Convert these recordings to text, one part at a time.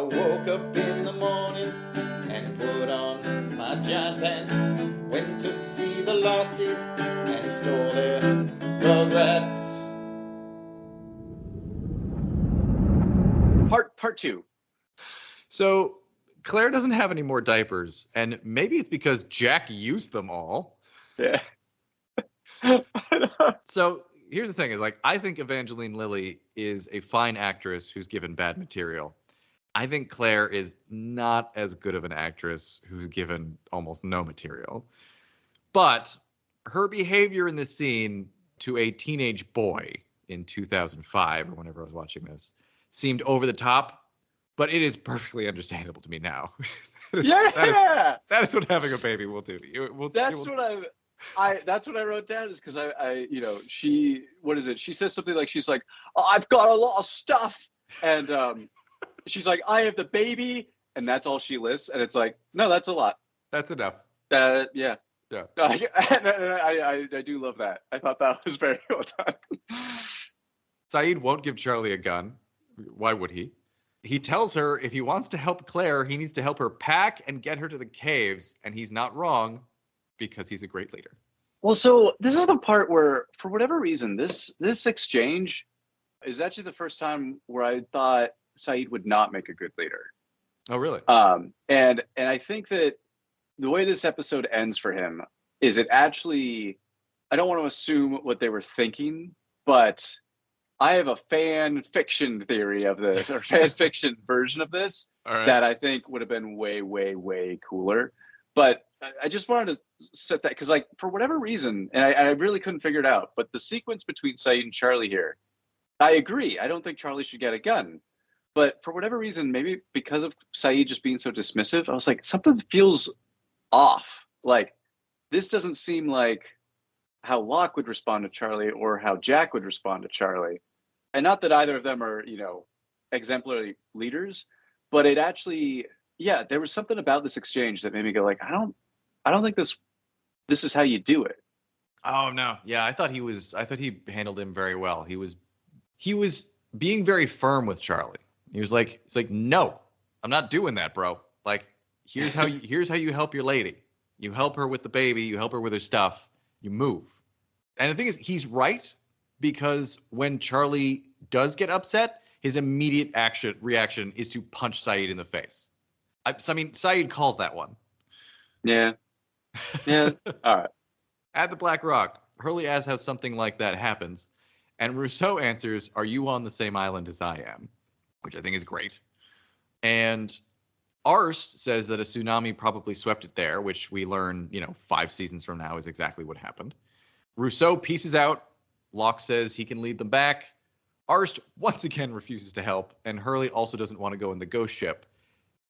woke up in the morning and put on my giant pants. Went to see the Losties and stole their Rugrats. Part two. So Claire doesn't have any more diapers, and maybe it's because Jack used them all. Yeah. So here's the thing: is like I think Evangeline Lilly is a fine actress who's given bad material. I think Claire is not as good of an actress who's given almost no material. But her behavior in this scene to a teenage boy in 2005 or whenever I was watching this seemed over the top, but it is perfectly understandable to me now. That is what having a baby will do to you. That's what I wrote down is because she says something like, she's like, oh, I've got a lot of stuff, and she's like, I have the baby, and that's all she lists, and it's like, no, that's a lot. That's enough. Yeah. Yeah. I do love that. I thought that was very well done. Sayid won't give Charlie a gun. Why would he? He tells her if he wants to help Claire, he needs to help her pack and get her to the caves, and he's not wrong because he's a great leader. Well, so this is the part where, for whatever reason, this exchange is actually the first time where I thought Sayid would not make a good leader. Oh, really? And I think that the way this episode ends for him is it actually, I don't want to assume what they were thinking, but I have a fan fiction theory of this, or fan fiction version of this, that I think would have been way, way, way cooler. But I just wanted to set that, because like, for whatever reason, and I really couldn't figure it out, but the sequence between Sayid and Charlie here, I agree. I don't think Charlie should get a gun. But for whatever reason, maybe because of Sayid just being so dismissive, I was like, something feels off. Like, this doesn't seem like how Locke would respond to Charlie or how Jack would respond to Charlie. And not that either of them are, exemplary leaders, but it actually, there was something about this exchange that made me go like, I don't think this is how you do it. Oh no. Yeah, I thought he handled him very well. He was being very firm with Charlie. He's like, no, I'm not doing that, bro. Like, here's how you help your lady. You help her with the baby, you help her with her stuff, you move. And the thing is, he's right, because when Charlie does get upset, his immediate reaction is to punch Sayid in the face. I mean, Sayid calls that one. Yeah. All right. At the Black Rock, Hurley asks how something like that happens, and Rousseau answers, "Are you on the same island as I am?" Which I think is great. And Arst says that a tsunami probably swept it there, which we learn, 5 seasons from now is exactly what happened. Rousseau pieces out. Locke says he can lead them back. Arst once again refuses to help, and Hurley also doesn't want to go in the ghost ship.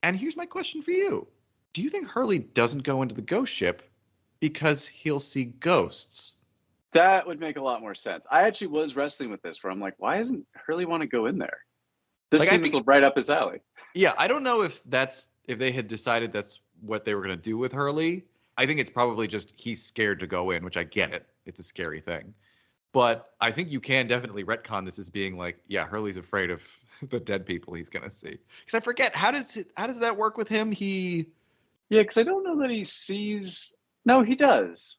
And here's my question for you. Do you think Hurley doesn't go into the ghost ship because he'll see ghosts? That would make a lot more sense. I actually was wrestling with this, where I'm like, why doesn't Hurley want to go in there? This seems right up his alley. Yeah, I don't know if they had decided that's what they were going to do with Hurley. I think it's probably just he's scared to go in, which I get it. It's a scary thing. But I think you can definitely retcon this as being like, yeah, Hurley's afraid of the dead people he's going to see. Because I forget, how does that work with him? Yeah, because I don't know that he sees. No, he does.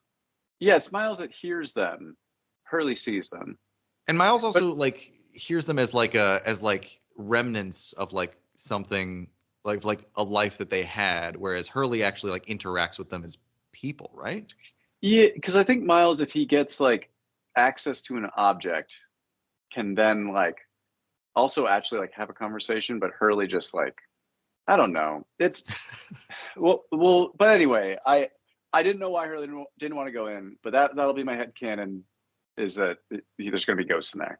Yeah, it's Miles that hears them. Hurley sees them. And Miles also hears them as remnants of like something like a life that they had, whereas Hurley actually like interacts with them as people, right? Yeah, because I think Miles, if he gets like access to an object, can then like also actually like have a conversation, but Hurley just like, I don't know. It's well, but anyway, I didn't know why Hurley didn't want to go in, but that'll be my headcanon, is that there's going to be ghosts in there.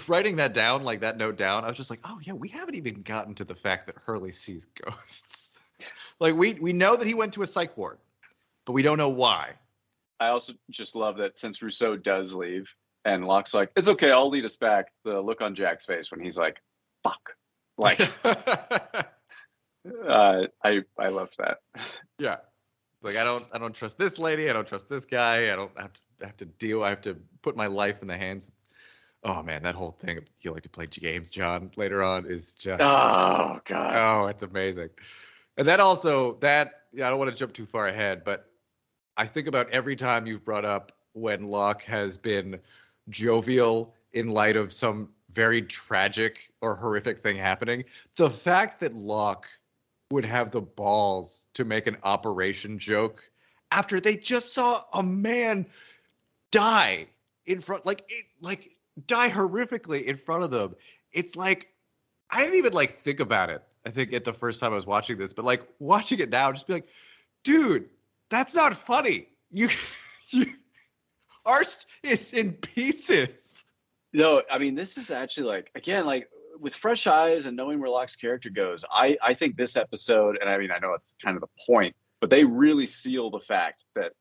Writing that down, like that note down, I was just like, oh yeah, we haven't even gotten to the fact that Hurley sees ghosts. Like we know that he went to a psych ward, but we don't know why. I also just love that since Rousseau does leave and Locke's like, it's okay, I'll lead us back. The look on Jack's face when he's like, fuck. Like, I loved that. Yeah. Like, I don't trust this lady. I don't trust this guy. I don't have to deal. I have to put my life in the hands Oh man, that whole thing of you like to play games, John, later on is just Oh God. it's amazing. And that also that I don't want to jump too far ahead, but I think about every time you've brought up when Locke has been jovial in light of some very tragic or horrific thing happening. The fact that Locke would have the balls to make an operation joke after they just saw a man die in front, like die horrifically in front of them. It's like I didn't even like think about it. I think at the first time I was watching this, but like watching it now, just be like, dude, that's not funny. You Arst is in pieces. No, I mean, this is actually like, again, like with fresh eyes and knowing where Locke's character goes, I think this episode, and I mean, I know it's kind of the point, but they really seal the fact that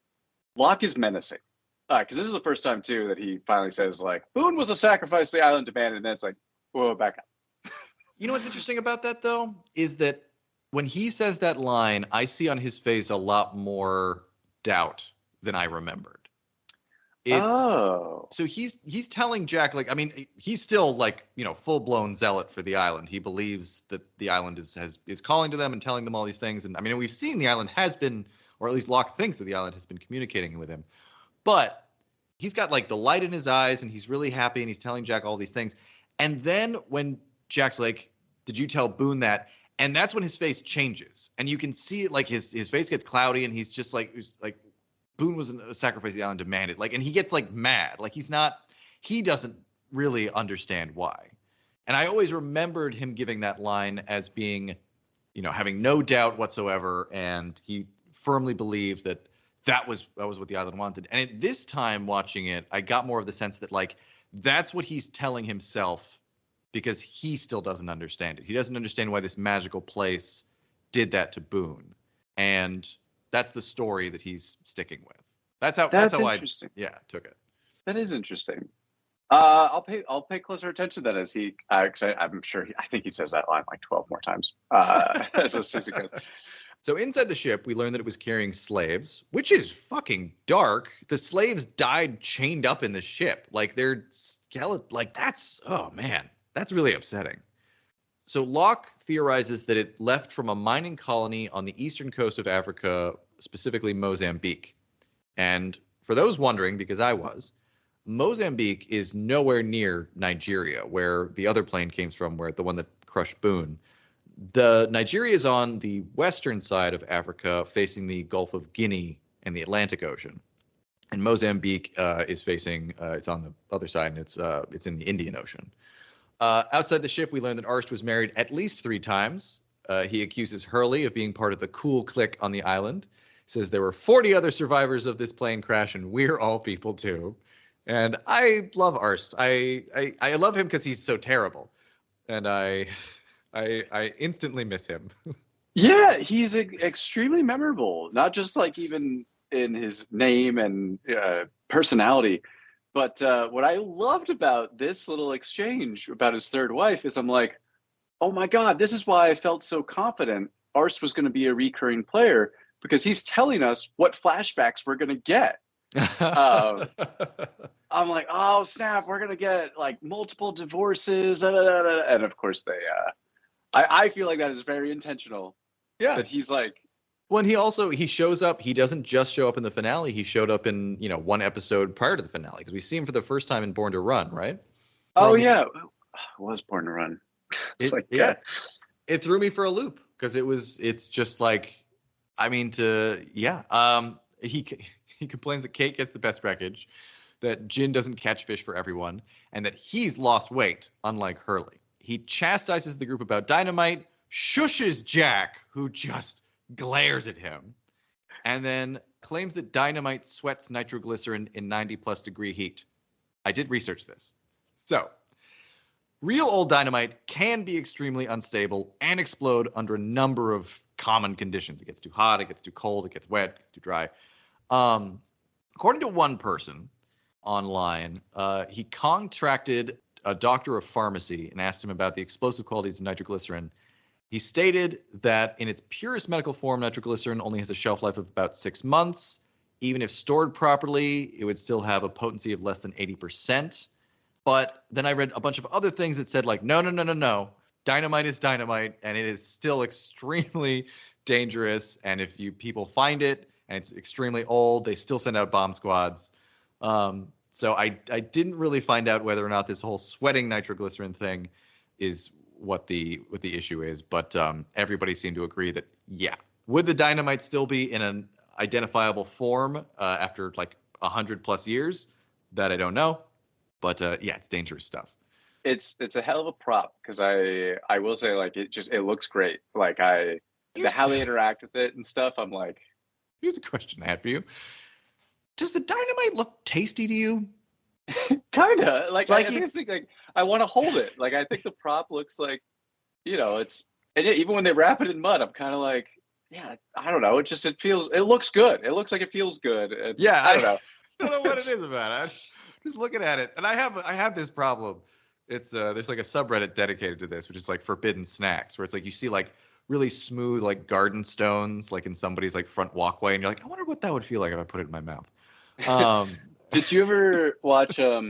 Locke is menacing. Because this is the first time, too, that he finally says, like, Boone was a sacrifice the island demanded, and then it's like, whoa, back up. You know what's interesting about that, though, is that when he says that line, I see on his face a lot more doubt than I remembered. Oh. So he's telling Jack, like, I mean, he's still like, full blown zealot for the island. He believes that the island is calling to them and telling them all these things. And I mean, we've seen the island has been, or at least Locke thinks that the island has been communicating with him. But he's got like the light in his eyes and he's really happy and he's telling Jack all these things. And then when Jack's like, did you tell Boone that? And that's when his face changes. And you can see it, like his face gets cloudy and he's just like Boone was a sacrifice the island demanded. Like, and he gets like mad. Like he doesn't really understand why. And I always remembered him giving that line as being, having no doubt whatsoever. And he firmly believed that was what the island wanted. And at this time watching it, I got more of the sense that like, that's what he's telling himself because he still doesn't understand it. He doesn't understand why this magical place did that to Boone. And that's the story that he's sticking with. That's how interesting. I took it. That is interesting. I'll pay closer attention to that as he. I'm sure. I think he says that line like 12 more times as it goes. So inside the ship, we learned that it was carrying slaves, which is fucking dark. The slaves died chained up in the ship, like they're skeleton. Like that's that's really upsetting. So Locke theorizes that it left from a mining colony on the eastern coast of Africa, specifically Mozambique. And for those wondering, because I was, Mozambique is nowhere near Nigeria, where the other plane came from, where the one that crushed Boone. The Nigeria is on the western side of Africa, facing the Gulf of Guinea and the Atlantic Ocean. And Mozambique is facing, it's on the other side, and it's in the Indian Ocean. Outside the ship, we learned that Arst was married at least 3 times. He accuses Hurley of being part of the cool clique on the island. Says there were 40 other survivors of this plane crash, and we're all people too. And I love Arst. I love him because he's so terrible, and I instantly miss him. Yeah, he's extremely memorable. Not just like even in his name and personality. But what I loved about this little exchange about his third wife is I'm like, oh my God, this is why I felt so confident Arst was going to be a recurring player, because he's telling us what flashbacks we're going to get. I'm like, oh snap, we're going to get like multiple divorces. Da, da, da, da. And of course I feel like that is very intentional. Yeah. That he's like, well, and he shows up. He doesn't just show up in the finale. He showed up in, one episode prior to the finale, because we see him for the first time in Born to Run, right? Yeah. It was Born to Run. It threw me for a loop because it's just like, I mean, he complains that Kate gets the best wreckage, that Jin doesn't catch fish for everyone, and that he's lost weight, unlike Hurley. He chastises the group about dynamite, shushes Jack, who just glares at him, and then claims that dynamite sweats nitroglycerin in 90+ degree heat. I did research this. So, real old dynamite can be extremely unstable and explode under a number of common conditions. It gets too hot, it gets too cold, it gets wet, it gets too dry. According to one person online, he contracted a doctor of pharmacy and asked him about the explosive qualities of nitroglycerin. He stated that in its purest medical form, nitroglycerin only has a shelf life of about 6 months. Even if stored properly, it would still have a potency of less than 80%. But then I read a bunch of other things that said like, no, no, no, no, no. Dynamite is dynamite, and it is still extremely dangerous. And if people find it and it's extremely old, they still send out bomb squads. So I didn't really find out whether or not this whole sweating nitroglycerin thing is what the issue is, but everybody seemed to agree that yeah. Would the dynamite still be in an identifiable form after like 100+ years? That I don't know, but yeah, it's dangerous stuff. It's a hell of a prop because I will say like it looks great. Like how they interact with it and stuff. I'm like, here's a question I had for you. Does the dynamite look tasty to you? Kinda. Like I think like I want to hold it. Like I think the prop looks like, it's even when they wrap it in mud, I'm kind of like, yeah, I don't know. It looks good. It looks like it feels good. And yeah, I don't know. I don't know what it is about it. I'm just looking at it, and I have this problem. It's there's like a subreddit dedicated to this, which is like forbidden snacks, where it's like you see like really smooth like garden stones like in somebody's like front walkway, and you're like, I wonder what that would feel like if I put it in my mouth. Did you ever watch I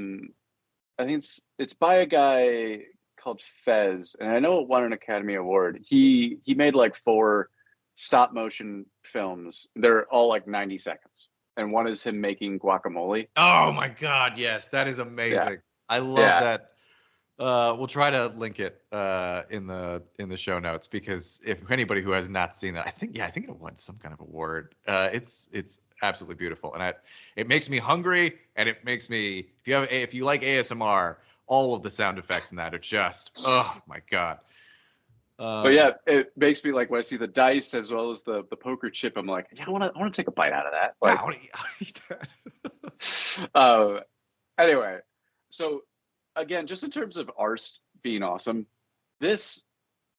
think it's by a guy called Fez, and I know it won an Academy Award. He made like 4 stop motion films. They're all like 90 seconds. And one is him making guacamole. Oh my god, yes, that is amazing. Yeah. I love that. We'll try to link it in the show notes, because if anybody who has not seen that, I think it won some kind of award. It's absolutely beautiful, and it makes me hungry, and it makes me if you like ASMR, all of the sound effects in that are just oh my god. But yeah, it makes me like when I see the dice as well as the poker chip, I'm like, yeah, I want to take a bite out of that. Like, I want to eat that. Anyway, so again, just in terms of Arst being awesome, this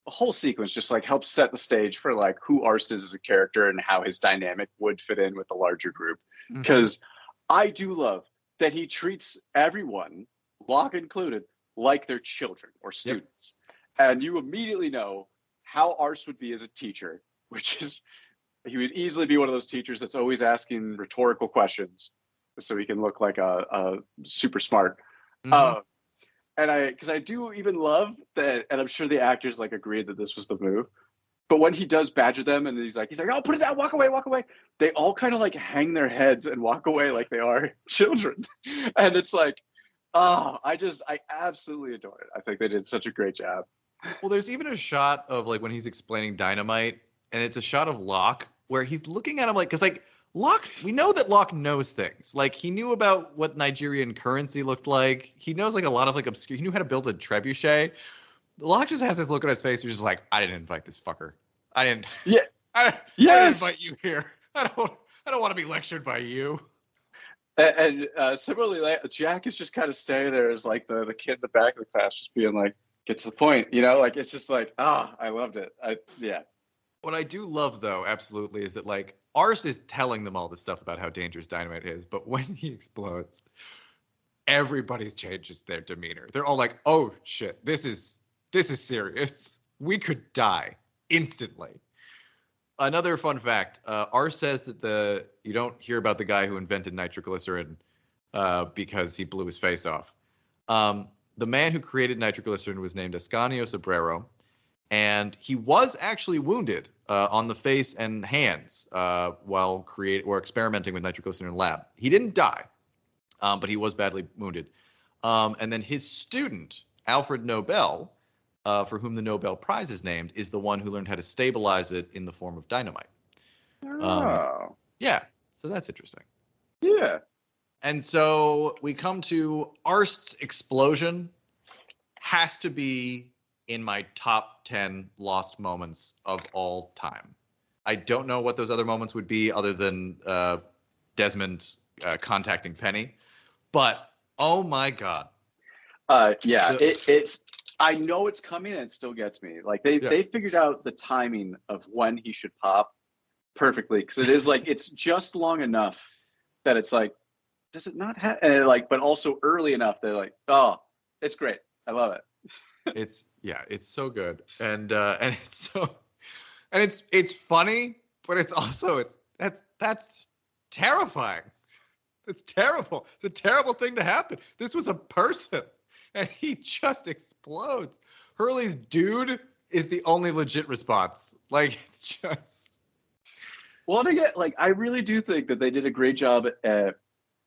whole sequence just like helps set the stage for like who Arst is as a character and how his dynamic would fit in with the larger group. Because I do love that he treats everyone, Locke included, like they're children or students. Yep. And you immediately know how Arst would be as a teacher, which is he would easily be one of those teachers that's always asking rhetorical questions so he can look like a super smart. And because I do even love that, and I'm sure the actors like agreed that this was the move. But when he does badger them and he's like, oh, put it down, walk away. They all kind of like hang their heads and walk away like they are children. And it's like, I absolutely adore it. I think they did such a great job. Well, there's even a shot of like when he's explaining dynamite, and it's a shot of Locke where he's looking at him like, because like Locke, we know that Locke knows things. Like he knew about what Nigerian currency looked like. He knows like a lot of like obscure. He knew how to build a trebuchet. Locke just has this look on his face, which is like, I didn't invite this fucker. I didn't. Yeah. I didn't invite you here. I don't want to be lectured by you. And similarly, Jack is just kind of staying there as like the kid in the back of the class, just being like, get to the point, like it's just like, I loved it. Yeah. What I do love though, absolutely, is that like Arst is telling them all this stuff about how dangerous dynamite is, but when he explodes, everybody changes their demeanor. They're all like, oh shit, this is serious. We could die instantly. Another fun fact, Arst says that you don't hear about the guy who invented nitroglycerin because he blew his face off. The man who created nitroglycerin was named Ascanio Sobrero, and he was actually wounded on the face and hands while experimenting with nitroglycerin in a lab. He didn't die, but he was badly wounded. And then his student, Alfred Nobel, for whom the Nobel Prize is named, is the one who learned how to stabilize it in the form of dynamite. Yeah, so that's interesting. Yeah. And so we come to Arst's explosion. Has to be in my top 10 lost moments of all time. I don't know what those other moments would be other than Desmond contacting Penny. But, oh my God. It's I know it's coming and it still gets me. Like they figured out the timing of when he should pop perfectly, because it is like it's just long enough that it's like, does it not have, and but also early enough that like, oh, it's great. I love it. It's so good, and it's funny, but it's also that's terrifying. It's terrible. It's a terrible thing to happen. This was a person. and he just explodes. Hurley's dude is the only legit response. Like, it's just. Well, and again, like, I really do think that they did a great job at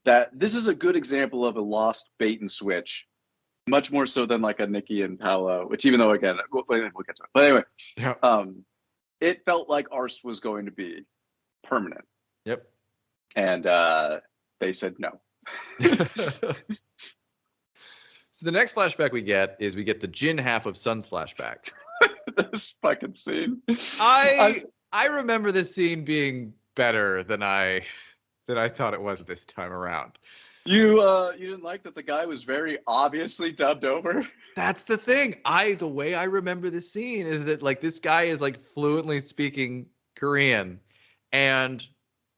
that. This is a good example of a lost bait and switch, much more so than like a Nikki and Paolo, which even though, again, we'll get to it. But anyway, Yeah. It felt like Arst was going to be permanent. Yep. And they said no. So the next flashback we get the Jin half of Sun's flashback. This fucking scene. I remember this scene being better than I thought it was this time around. You didn't like that the guy was very obviously dubbed over? That's the thing. The way I remember this scene is that like this guy is like fluently speaking Korean, and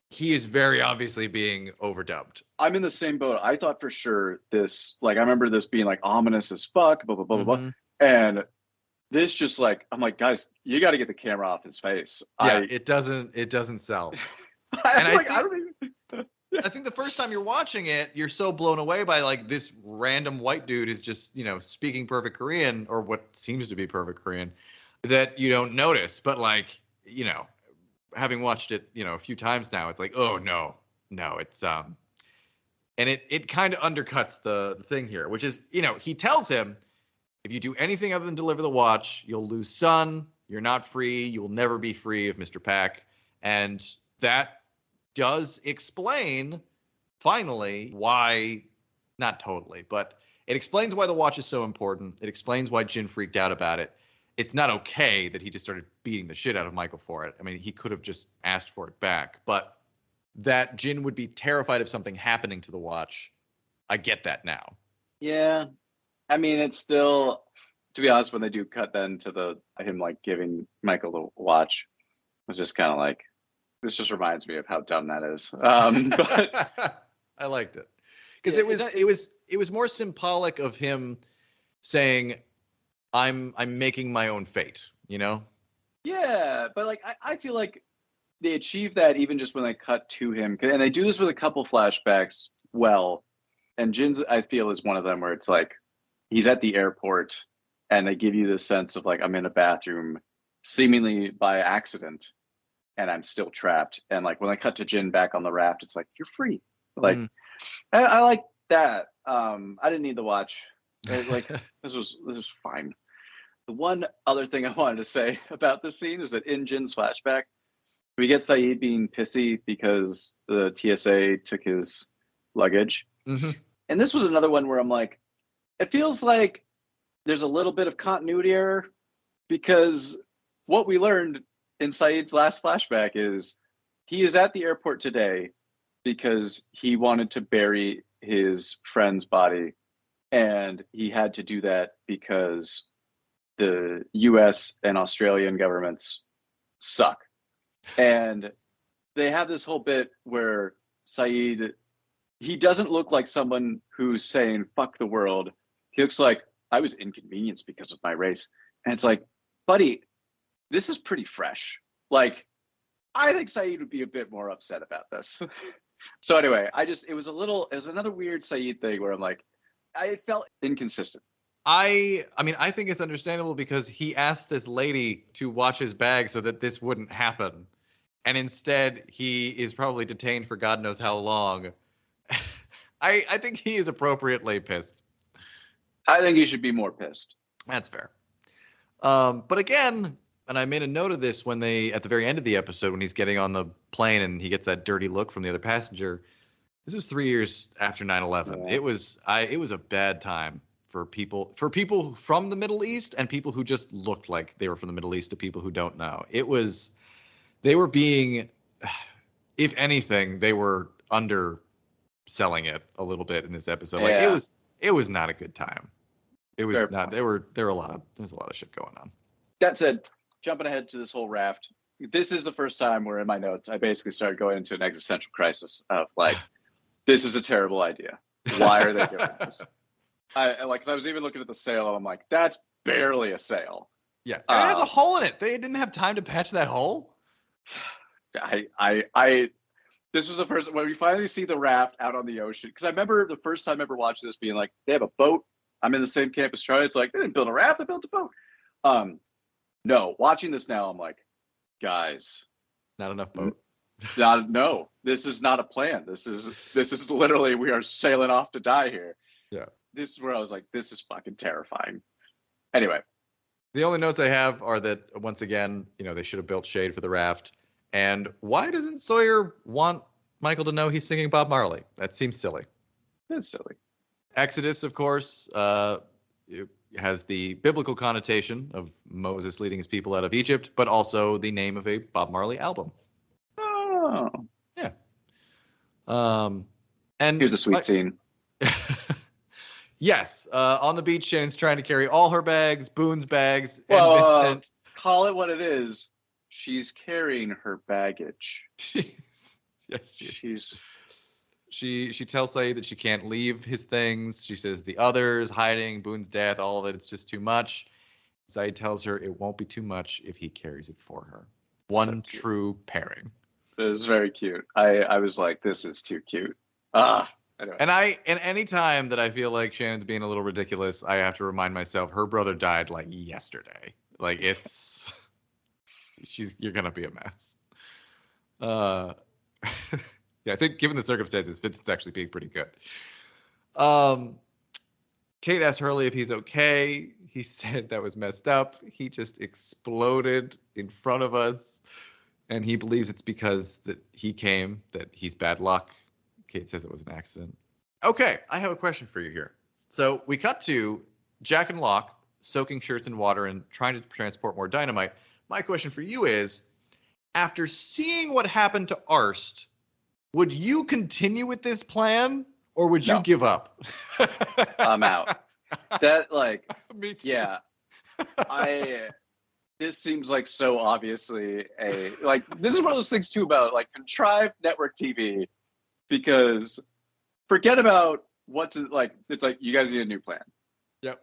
he is very obviously being overdubbed. I'm in the same boat. I thought for sure this, like, I remember this being like ominous as fuck, blah blah blah blah, and this just like, I'm like, guys, you got to get the camera off his face. Yeah, it doesn't sell. And I don't even. I think the first time you're watching it, you're so blown away by like this random white dude is just, speaking perfect Korean, or what seems to be perfect Korean, that you don't notice. But like, having watched it, a few times now, it's like, oh no, it's and it kind of undercuts the thing here, which is, he tells him, if you do anything other than deliver the watch, you'll lose Sun. You're not free. You will never be free of Mr. Pack. And that does explain, finally, why, not totally, but it explains why the watch is so important. It explains why Jin freaked out about it. It's not okay that he just started beating the shit out of Michael for it. I mean, he could have just asked for it back. But that Jin would be terrified of something happening to the watch, I get that now. Yeah. I mean, it's still, to be honest, when they do cut then to him like giving Michael the watch, it's just kind of like, this just reminds me of how dumb that is. But I liked it because it was more symbolic of him saying, I'm making my own fate, Yeah, but like I feel like they achieved that even just when they cut to him, and they do this with a couple flashbacks well. And Jin's, I feel, is one of them where it's like he's at the airport and they give you this sense of like, I'm in a bathroom seemingly by accident and I'm still trapped. And like when I cut to Jin back on the raft, it's like, you're free. Like I like that. I didn't need the watch. Like this was fine. The one other thing I wanted to say about this scene is that in Jin's flashback, we get Sayid being pissy because the TSA took his luggage. Mm-hmm. And this was another one where I'm like, it feels like there's a little bit of continuity error, because what we learned in Sayid's last flashback is he is at the airport today because he wanted to bury his friend's body, and he had to do that because the US and Australian governments suck. And they have this whole bit where Sayid, he doesn't look like someone who's saying fuck the world. He looks like, I was inconvenienced because of my race. And it's like, buddy, this is pretty fresh. Like, I think Sayid would be a bit more upset about this. So anyway, it was another weird Sayid thing where I'm like, I felt inconsistent. I mean, I think it's understandable because he asked this lady to watch his bag so that this wouldn't happen. And instead, he is probably detained for God knows how long. I think he is appropriately pissed. I think he should be more pissed. That's fair. But again, and I made a note of this when at the very end of the episode, when he's getting on the plane and he gets that dirty look from the other passenger. This was 3 years after 9/11. Yeah. It was a bad time for people from the Middle East and people who just looked like they were from the Middle East to people who don't know. They were being, if anything, they were underselling it a little bit in this episode. Like it was not a good time. It was not. There's a lot of shit going on. That said, jumping ahead to this whole raft, this is the first time where in my notes I basically started going into an existential crisis of like, this is a terrible idea. Why are they doing this? I was even looking at the sail and I'm like, that's barely a sail. Yeah, it has a hole in it. They didn't have time to patch that hole. This was the first when we finally see the raft out on the ocean, because I remember the first time I ever watched this being like, they have a boat I'm in the same camp as Charlie. It's like, they didn't build a raft, they built a boat. No, watching this now, I'm like, guys, Not enough boat. no, this is not a plan. This is literally, we are sailing off to die here. Yeah. This is where I was like, this is fucking terrifying. Anyway. The only notes I have are that, once again, they should have built shade for the raft. And why doesn't Sawyer want Michael to know he's singing Bob Marley? That seems silly. It's silly. Exodus, of course, it has the biblical connotation of Moses leading his people out of Egypt, but also the name of a Bob Marley album. Oh. Yeah. And here's a sweet scene. Yes. On the beach, Shannon's trying to carry all her bags, Boone's bags, and Vincent. Call it what it is. She's carrying her baggage. Yes, she is. She tells Sayid that she can't leave his things. She says the others, hiding, Boone's death, all of it, it's just too much. Sayid tells her it won't be too much if he carries it for her. One so true pairing. It was very cute. I was like, this is too cute. Anyway. And any time that I feel like Shannon's being a little ridiculous, I have to remind myself her brother died like yesterday. Like you're gonna be a mess. Yeah, I think given the circumstances, Vincent's actually being pretty good. Kate asked Hurley if he's okay. He said that was messed up. He just exploded in front of us. And he believes it's because that he's bad luck. Kate says it was an accident. Okay, I have a question for you here. So we cut to Jack and Locke soaking shirts in water and trying to transport more dynamite. My question for you is, after seeing what happened to Arst, would you continue with this plan, or would you give up? I'm out. That, like, me too. Yeah. This seems like so obviously this is one of those things too about like contrived network TV, because forget about what's like, it's like, you guys need a new plan. Yep.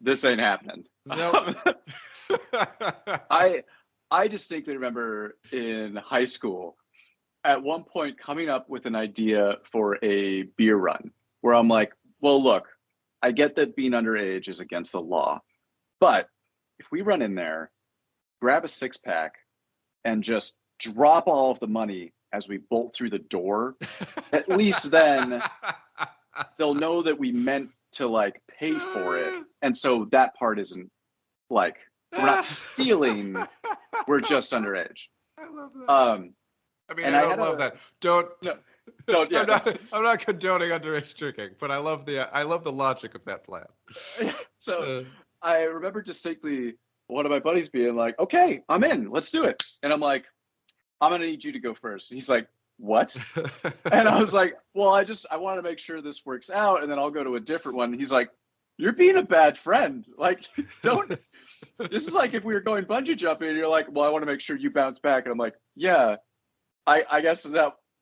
This ain't happening. Nope. I distinctly remember in high school at one point coming up with an idea for a beer run where I'm like, well, look, I get that being underage is against the law, but if we run in there, grab a 6-pack, and just drop all of the money as we bolt through the door, at least then they'll know that we meant to like pay for it. And so that part isn't like, we're not stealing, we're just underage. I love that. I love that. Don't. Yeah. I'm not condoning underage drinking, but I love the logic of that plan. So I remember distinctly one of my buddies being like, "Okay, I'm in. Let's do it." And I'm like, "I'm gonna need you to go first." He's like, "What?" And I was like, "Well, I want to make sure this works out, and then I'll go to a different one." And he's like, "You're being a bad friend. Like, don't." This is like if we were going bungee jumping, and you're like, "Well, I want to make sure you bounce back," and I'm like, "Yeah." I guess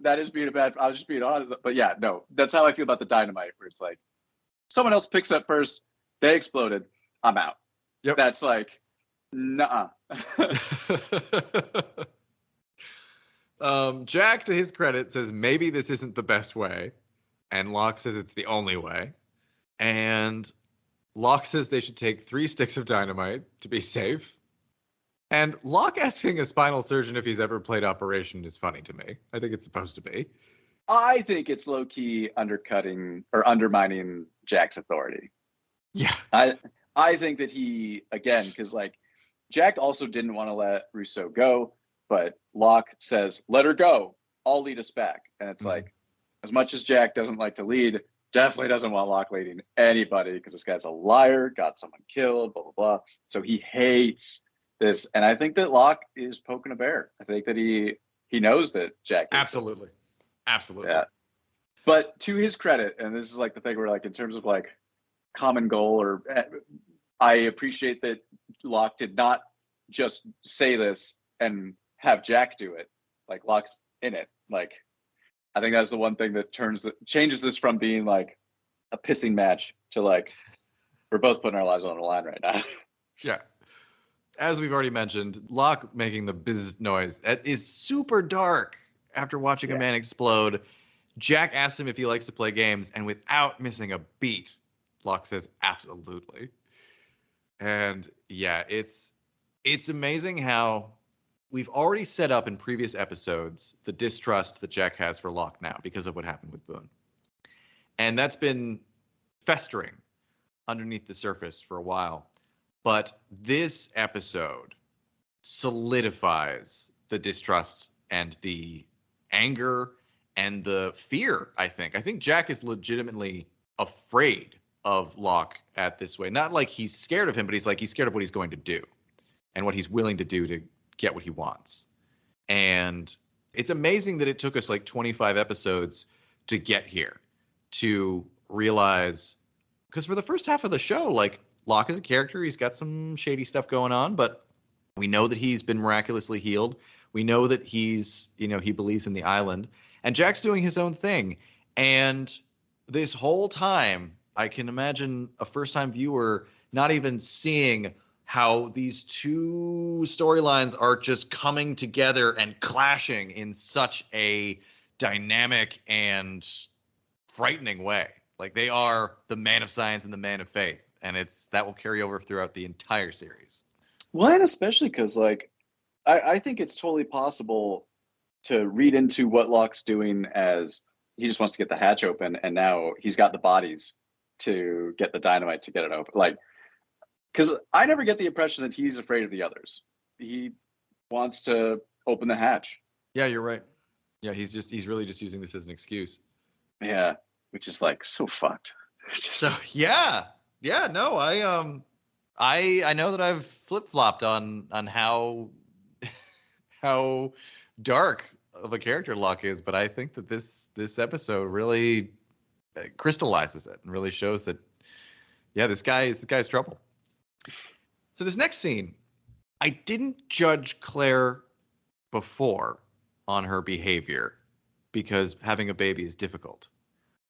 that is being a bad. I was just being honest, but yeah, no, that's how I feel about the dynamite. Where it's like, someone else picks up first, they exploded, I'm out. Yep. That's like, nuh-uh. Jack, to his credit, says maybe this isn't the best way, and Locke says it's the only way, and Locke says they should take 3 sticks of dynamite to be safe. And Locke asking a spinal surgeon if he's ever played Operation is funny to me. I think it's supposed to be. I think it's low-key undercutting or undermining Jack's authority. Yeah. I think that he, again, because like Jack also didn't want to let Rousseau go, but Locke says, let her go. I'll lead us back. And it's like, as much as Jack doesn't like to lead, definitely doesn't want Locke leading anybody because this guy's a liar, got someone killed, blah, blah, blah. So he hates this. And I think that Locke is poking a bear. I think that he knows that Jack is. Absolutely. Yeah. But to his credit, and this is like the thing where like in terms of like common goal, or I appreciate that Locke did not just say this and have Jack do it. Like Locke's in it. Like I think that's the one thing that changes this from being like a pissing match to like we're both putting our lives on the line right now. Yeah. As we've already mentioned, Locke making the buzz noise that is super dark after watching a man explode. Jack asks him if he likes to play games, and without missing a beat, Locke says, absolutely. And yeah, it's amazing how we've already set up in previous episodes the distrust that Jack has for Locke now because of what happened with Boone. And that's been festering underneath the surface for a while. But this episode solidifies the distrust and the anger and the fear, I think. I think Jack is legitimately afraid of Locke at this way. Not like he's scared of him, but he's scared of what he's going to do and what he's willing to do to get what he wants. And it's amazing that it took us like 25 episodes to get here, to realize, because for the first half of the show, like, Locke is a character, he's got some shady stuff going on, but we know that he's been miraculously healed. We know that he's, he believes in the island, and Jack's doing his own thing. And this whole time, I can imagine a first-time viewer not even seeing how these two storylines are just coming together and clashing in such a dynamic and frightening way. Like, they are the man of science and the man of faith, and that will carry over throughout the entire series. Well, and especially because, like, I think it's totally possible to read into what Locke's doing as he just wants to get the hatch open, and now he's got the bodies to get the dynamite to get it open. Like, because I never get the impression that he's afraid of the others. He wants to open the hatch. Yeah, you're right. Yeah, he's really just using this as an excuse. Yeah, which is like so fucked. So yeah, no, I know that I've flip-flopped on how dark of a character Locke is, but I think that this episode really crystallizes it and really shows that, yeah, this guy's trouble. So this next scene, I didn't judge Claire before on her behavior because having a baby is difficult.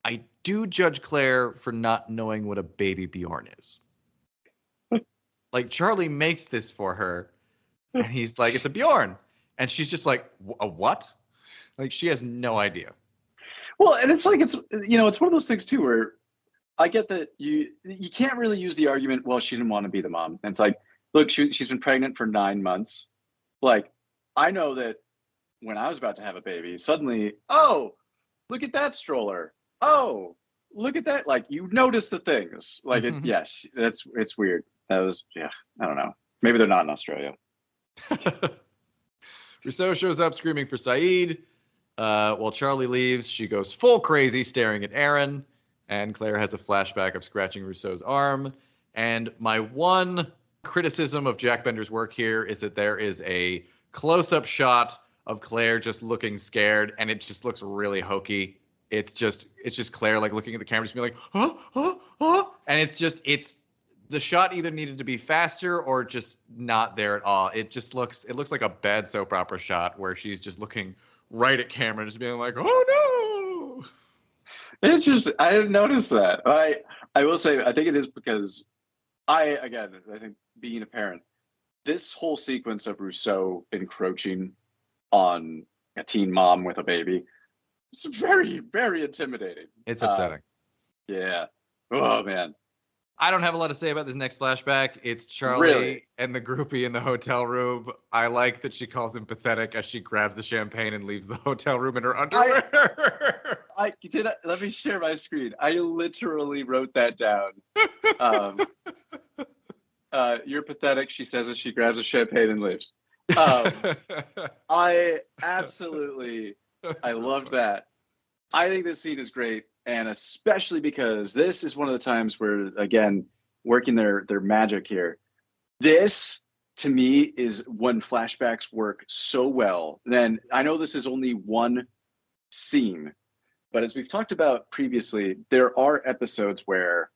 I do judge Claire for not knowing what a baby Bjorn is. Like, Charlie makes this for her, and he's like, it's a Bjorn. And she's just like, a what? Like, she has no idea. Well, and it's like, it's one of those things too, where I get that you can't really use the argument, well, she didn't want to be the mom. And it's like, look, she's been pregnant for 9 months. Like, I know that when I was about to have a baby, suddenly, oh, look at that stroller. Oh, look at that. Like, you notice the things. Like, it's weird. That was, I don't know. Maybe they're not in Australia. Rousseau shows up screaming for Sayid. While Charlie leaves, she goes full crazy staring at Aaron. And Claire has a flashback of scratching Rousseau's arm. And my one criticism of Jack Bender's work here is that there is a close-up shot of Claire just looking scared, and it just looks really hokey. It's just Claire, like, looking at the camera, just being like, huh? And it's the shot either needed to be faster or just not there at all. It looks like a bad soap opera shot where she's just looking right at camera, just being like, oh no. I didn't notice that. I will say, I think it is because I think being a parent, this whole sequence of Rousseau encroaching on a teen mom with a baby, it's very, very intimidating. It's upsetting. Yeah. Oh, man. I don't have a lot to say about this next flashback. It's Charlie and the groupie in the hotel room. I like that she calls him pathetic as she grabs the champagne and leaves the hotel room in her underwear. Let me share my screen. I literally wrote that down. You're pathetic, she says as she grabs the champagne and leaves. I absolutely, I loved that. I think this scene is great. And especially because this is one of the times where, again, working their magic here. This, to me, is when flashbacks work so well. And I know this is only one scene, but as we've talked about previously, there are episodes where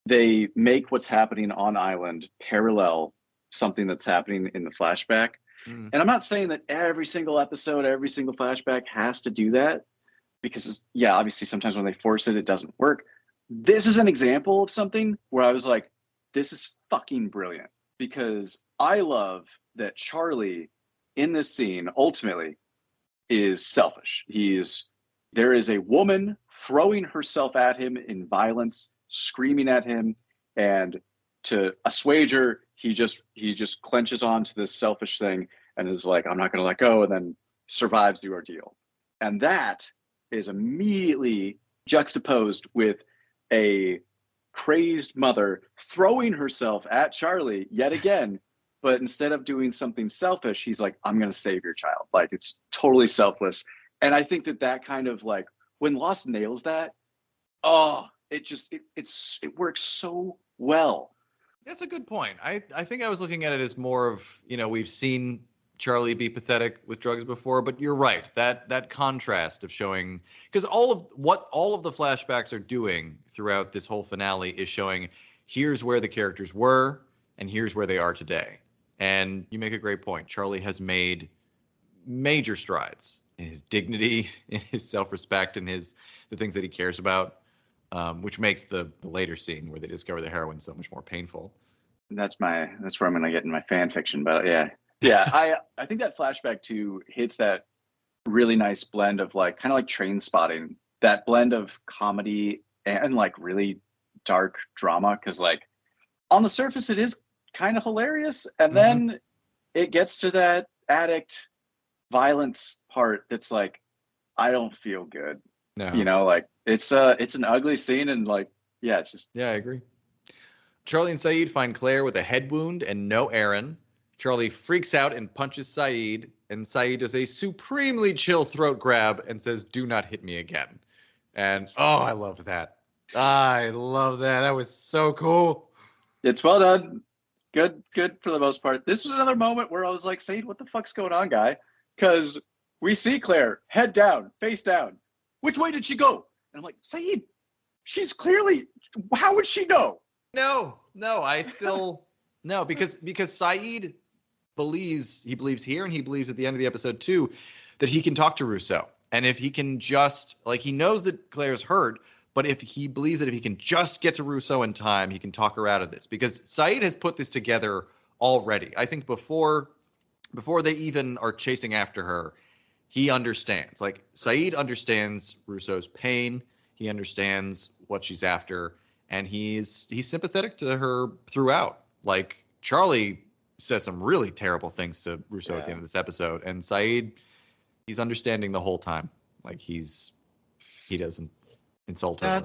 they make what's happening on island parallel something that's happening in the flashback. And I'm not saying that every single episode, every single flashback has to do that. Because, obviously sometimes when they force it, it doesn't work. This is an example of something where I was like, this is fucking brilliant. Because I love that Charlie in this scene ultimately is selfish. There is a woman throwing herself at him in violence screaming at him, and to assuage her, he just clenches on to this selfish thing and is like, I'm not going to let go, and then survives the ordeal. And that is immediately juxtaposed with a crazed mother throwing herself at Charlie yet again, but instead of doing something selfish, he's like, I'm going to save your child. Like, it's totally selfless. And I think that kind of like, when Lost nails that, it works so well. That's a good point. I think I was looking at it as more of, we've seen Charlie be pathetic with drugs before, but you're right. That contrast of showing, because all of the flashbacks are doing throughout this whole finale is showing, here's where the characters were and here's where they are today. And you make a great point. Charlie has made major strides in his dignity, in his self-respect, and the things that he cares about, which makes the later scene where they discover the heroin so much more painful. That's where I'm going to get in my fan fiction. But yeah, I think that flashback too hits that really nice blend of like, kind of like Train Spotting, that blend of comedy and like really dark drama. Because like on the surface it is kind of hilarious, and then it gets to that addict violence part that's like, I don't feel good. No. Like it's an ugly scene, and like, yeah, it's just. Yeah, I agree. Charlie and Sayid find Claire with a head wound and no Aaron. Charlie freaks out and punches Sayid, and Sayid does a supremely chill throat grab and says, "Do not hit me again." And I love that. I love that. That was so cool. It's well done. Good for the most part. This was another moment where I was like, Sayid, what the fuck's going on, guy? Because we see Claire head down, face down. Which way did she go? And I'm like, Sayid, she's clearly, how would she know? No, I still, no, because Sayid believes here, and he believes at the end of the episode too, that he can talk to Rousseau. And if he can just, like, he knows that Claire's hurt, but if he believes that if he can just get to Rousseau in time, he can talk her out of this. Because Sayid has put this together already. I think before they even are chasing after her, he understands. Like, Sayid understands Rousseau's pain. He understands what she's after, and he's sympathetic to her throughout. Like, Charlie says some really terrible things to Rousseau at the end of this episode, and Sayid, he's understanding the whole time. Like, he doesn't insult her.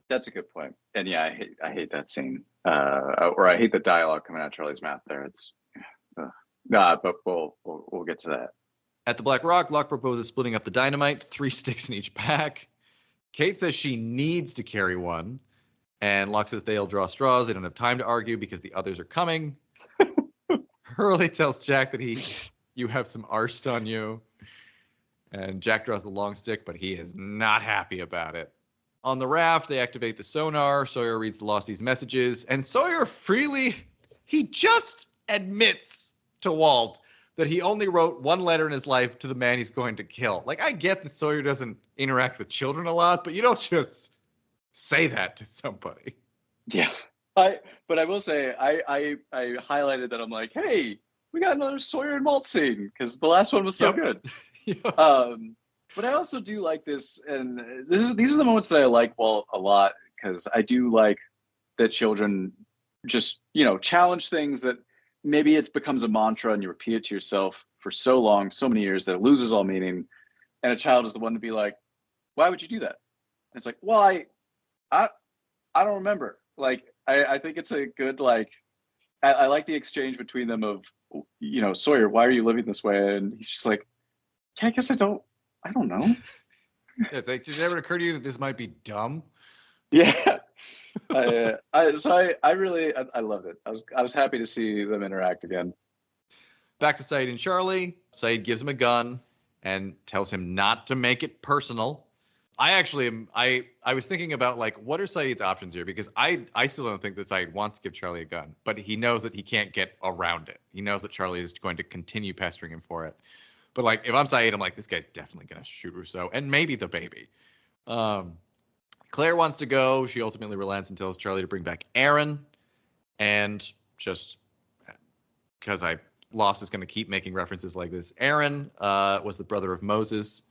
That's a good point. And yeah, I hate that scene, or I hate the dialogue coming out of Charlie's mouth there. It's but we'll get to that. At the Black Rock, Locke proposes splitting up the dynamite, 3 sticks in each pack. Kate says she needs to carry one, and Locke says they'll draw straws. They don't have time to argue because the others are coming. Hurley tells Jack that you have some arsed on you, and Jack draws the long stick, but he is not happy about it. On the raft, they activate the sonar. Sawyer reads the Lostie's messages, and Sawyer he just admits to Walt that he only wrote one letter in his life to the man he's going to kill. Like, I get that Sawyer doesn't interact with children a lot, but you don't just say that to somebody. Yeah. But I will say, I highlighted that. I'm like, hey, we got another Sawyer and Walt scene, because the last one was so good. But I also do like this, and these are the moments that I like Walt a lot, because I do like that children just, challenge things that maybe it becomes a mantra and you repeat it to yourself for so long, so many years, that it loses all meaning. And a child is the one to be like, why would you do that? And it's like, well, I don't remember. Like, I think it's a good, like, I like the exchange between them of, Sawyer, why are you living this way? And he's just like, yeah, I guess I don't know. It's like, did it ever occur to you that this might be dumb? Yeah. I loved it. I was happy to see them interact again. Back to Sayid and Charlie. Sayid gives him a gun and tells him not to make it personal. I was thinking about, like, what are Sayid's options here? Because I still don't think that Sayid wants to give Charlie a gun, but he knows that he can't get around it. He knows that Charlie is going to continue pestering him for it. But, like, if I'm Sayid, I'm like, this guy's definitely going to shoot Rousseau and maybe the baby. Claire wants to go. She ultimately relents and tells Charlie to bring back Aaron. And just because Lost is going to keep making references like this, Aaron was the brother of Moses.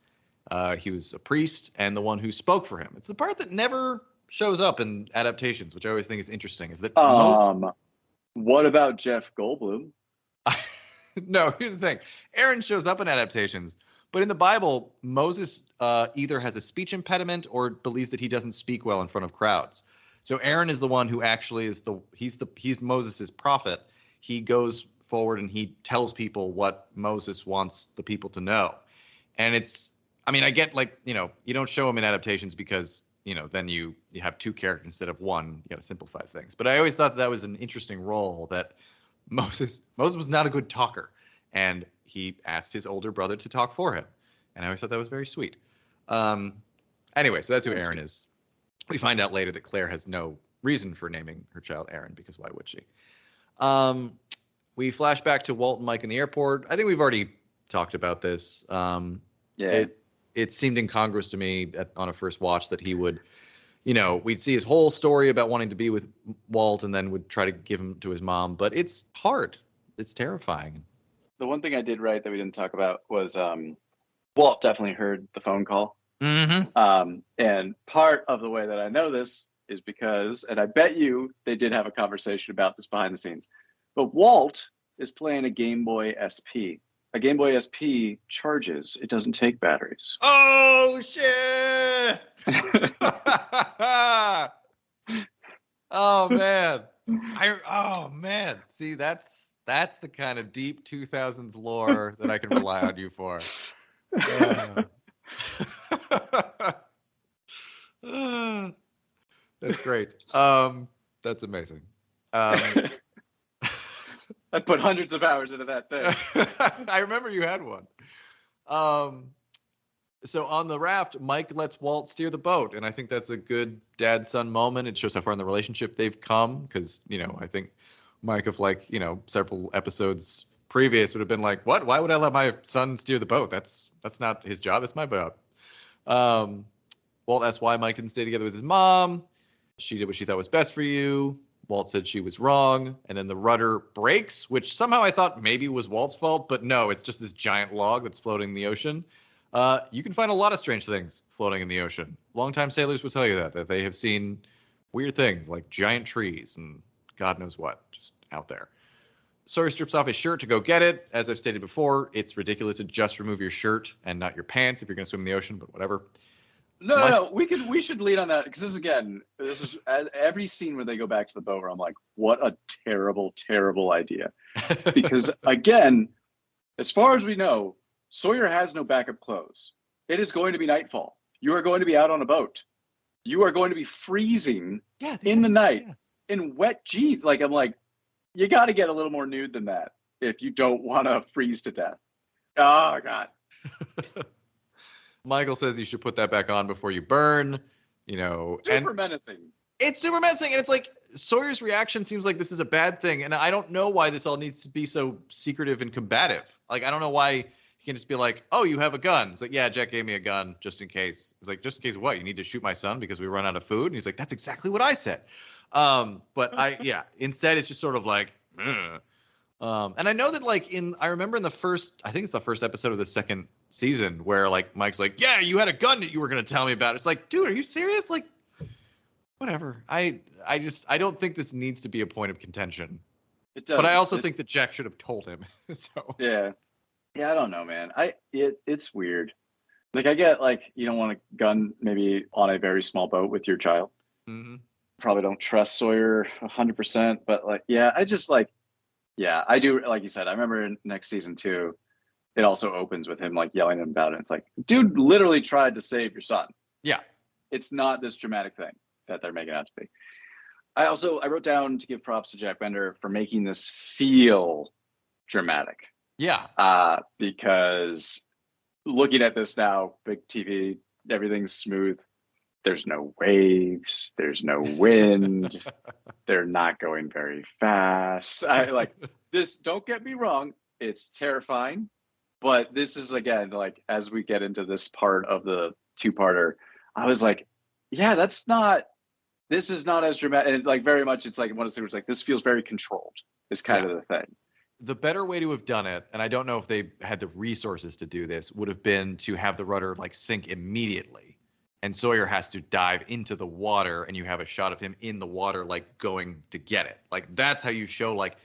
He was a priest and the one who spoke for him. It's the part that never shows up in adaptations, which I always think is interesting, is that what about Jeff Goldblum? No, here's the thing. Aaron shows up in adaptations, but in the Bible, Moses either has a speech impediment or believes that he doesn't speak well in front of crowds. So Aaron is the one who actually is he's Moses' prophet. He goes forward and he tells people what Moses wants the people to know. And I get you don't show him in adaptations because, then you have two characters instead of one. You got to simplify things. But I always thought that was an interesting role, that Moses was not a good talker, and he asked his older brother to talk for him. And I always thought that was very sweet. Anyway, so that's who Aaron is. We find out later that Claire has no reason for naming her child Aaron, because why would she? We flash back to Walt and Mike in the airport. I think we've already talked about this. It seemed incongruous to me on a first watch that he would, we'd see his whole story about wanting to be with Walt and then would try to give him to his mom. But it's hard. It's terrifying. The one thing I did right that we didn't talk about was Walt definitely heard the phone call. Mm-hmm. And part of the way that I know this is because, and I bet you they did have a conversation about this behind the scenes, but Walt is playing a Game Boy SP. A Game Boy SP charges. It doesn't take batteries. Oh, shit! Oh, man. Oh, man. See, that's the kind of deep 2000s lore that I can rely on you for. That's great. That's amazing. I put hundreds of hours into that thing. I remember you had one. So on the raft, Mike lets Walt steer the boat, and I think that's a good dad-son moment. It shows how far in the relationship they've come, because, I think Mike of several episodes previous would have been like, what? Why would I let my son steer the boat? That's not his job. It's my boat. Walt asked why Mike didn't stay together with his mom. She did what she thought was best for you. Walt said she was wrong, and then the rudder breaks, which somehow I thought maybe was Walt's fault, but no, it's just this giant log that's floating in the ocean. You can find a lot of strange things floating in the ocean. Longtime sailors will tell you that they have seen weird things like giant trees and God knows what just out there. Sawyer strips off his shirt to go get it. As I've stated before, it's ridiculous to just remove your shirt and not your pants if you're going to swim in the ocean, but whatever. No. We should lead on that, because this is every scene where they go back to the boat where I'm like, what a terrible, terrible idea. Because again, as far as we know, Sawyer has no backup clothes. It is going to be nightfall. You are going to be out on a boat. You are going to be freezing in the night in wet jeans. I'm like, you got to get a little more nude than that if you don't want to freeze to death. Oh, God. Michael says you should put that back on before you burn, Super menacing. It's super menacing, and it's like Sawyer's reaction seems like this is a bad thing, and I don't know why this all needs to be so secretive and combative. I don't know why he can just be like, oh, you have a gun. It's like, yeah, Jack gave me a gun just in case. It's like, just in case what? You need to shoot my son because we run out of food? And he's like, that's exactly what I said. Instead it's just sort of like, and I know that I remember in I think it's the first episode of the second season where Mike's like, yeah, you had a gun that you were going to tell me about. It's like, dude, are you serious? Whatever. I don't think this needs to be a point of contention. It does. But I also think that Jack should have told him. So yeah, I don't know, man. It's weird. I get you don't want a gun maybe on a very small boat with your child. Mm-hmm. Probably don't trust Sawyer 100%, but I do. Like you said, I remember in next season too, it also opens with him yelling at him about it. It's like, dude literally tried to save your son. Yeah. It's not this dramatic thing that they're making it out to be. I wrote down to give props to Jack Bender for making this feel dramatic. Yeah. Because looking at this now, big TV, everything's smooth. There's no waves. There's no wind. They're not going very fast. This. Don't get me wrong. It's terrifying, but this is again as we get into this part of the two-parter, I was like, yeah, this is not as dramatic. And very much, it's one of those things where it's this feels very controlled. Is kind of the thing. The better way to have done it, and I don't know if they had the resources to do this, would have been to have the rudder sink immediately and Sawyer has to dive into the water, and you have a shot of him in the water, like going to get it. Like that's how you show, like,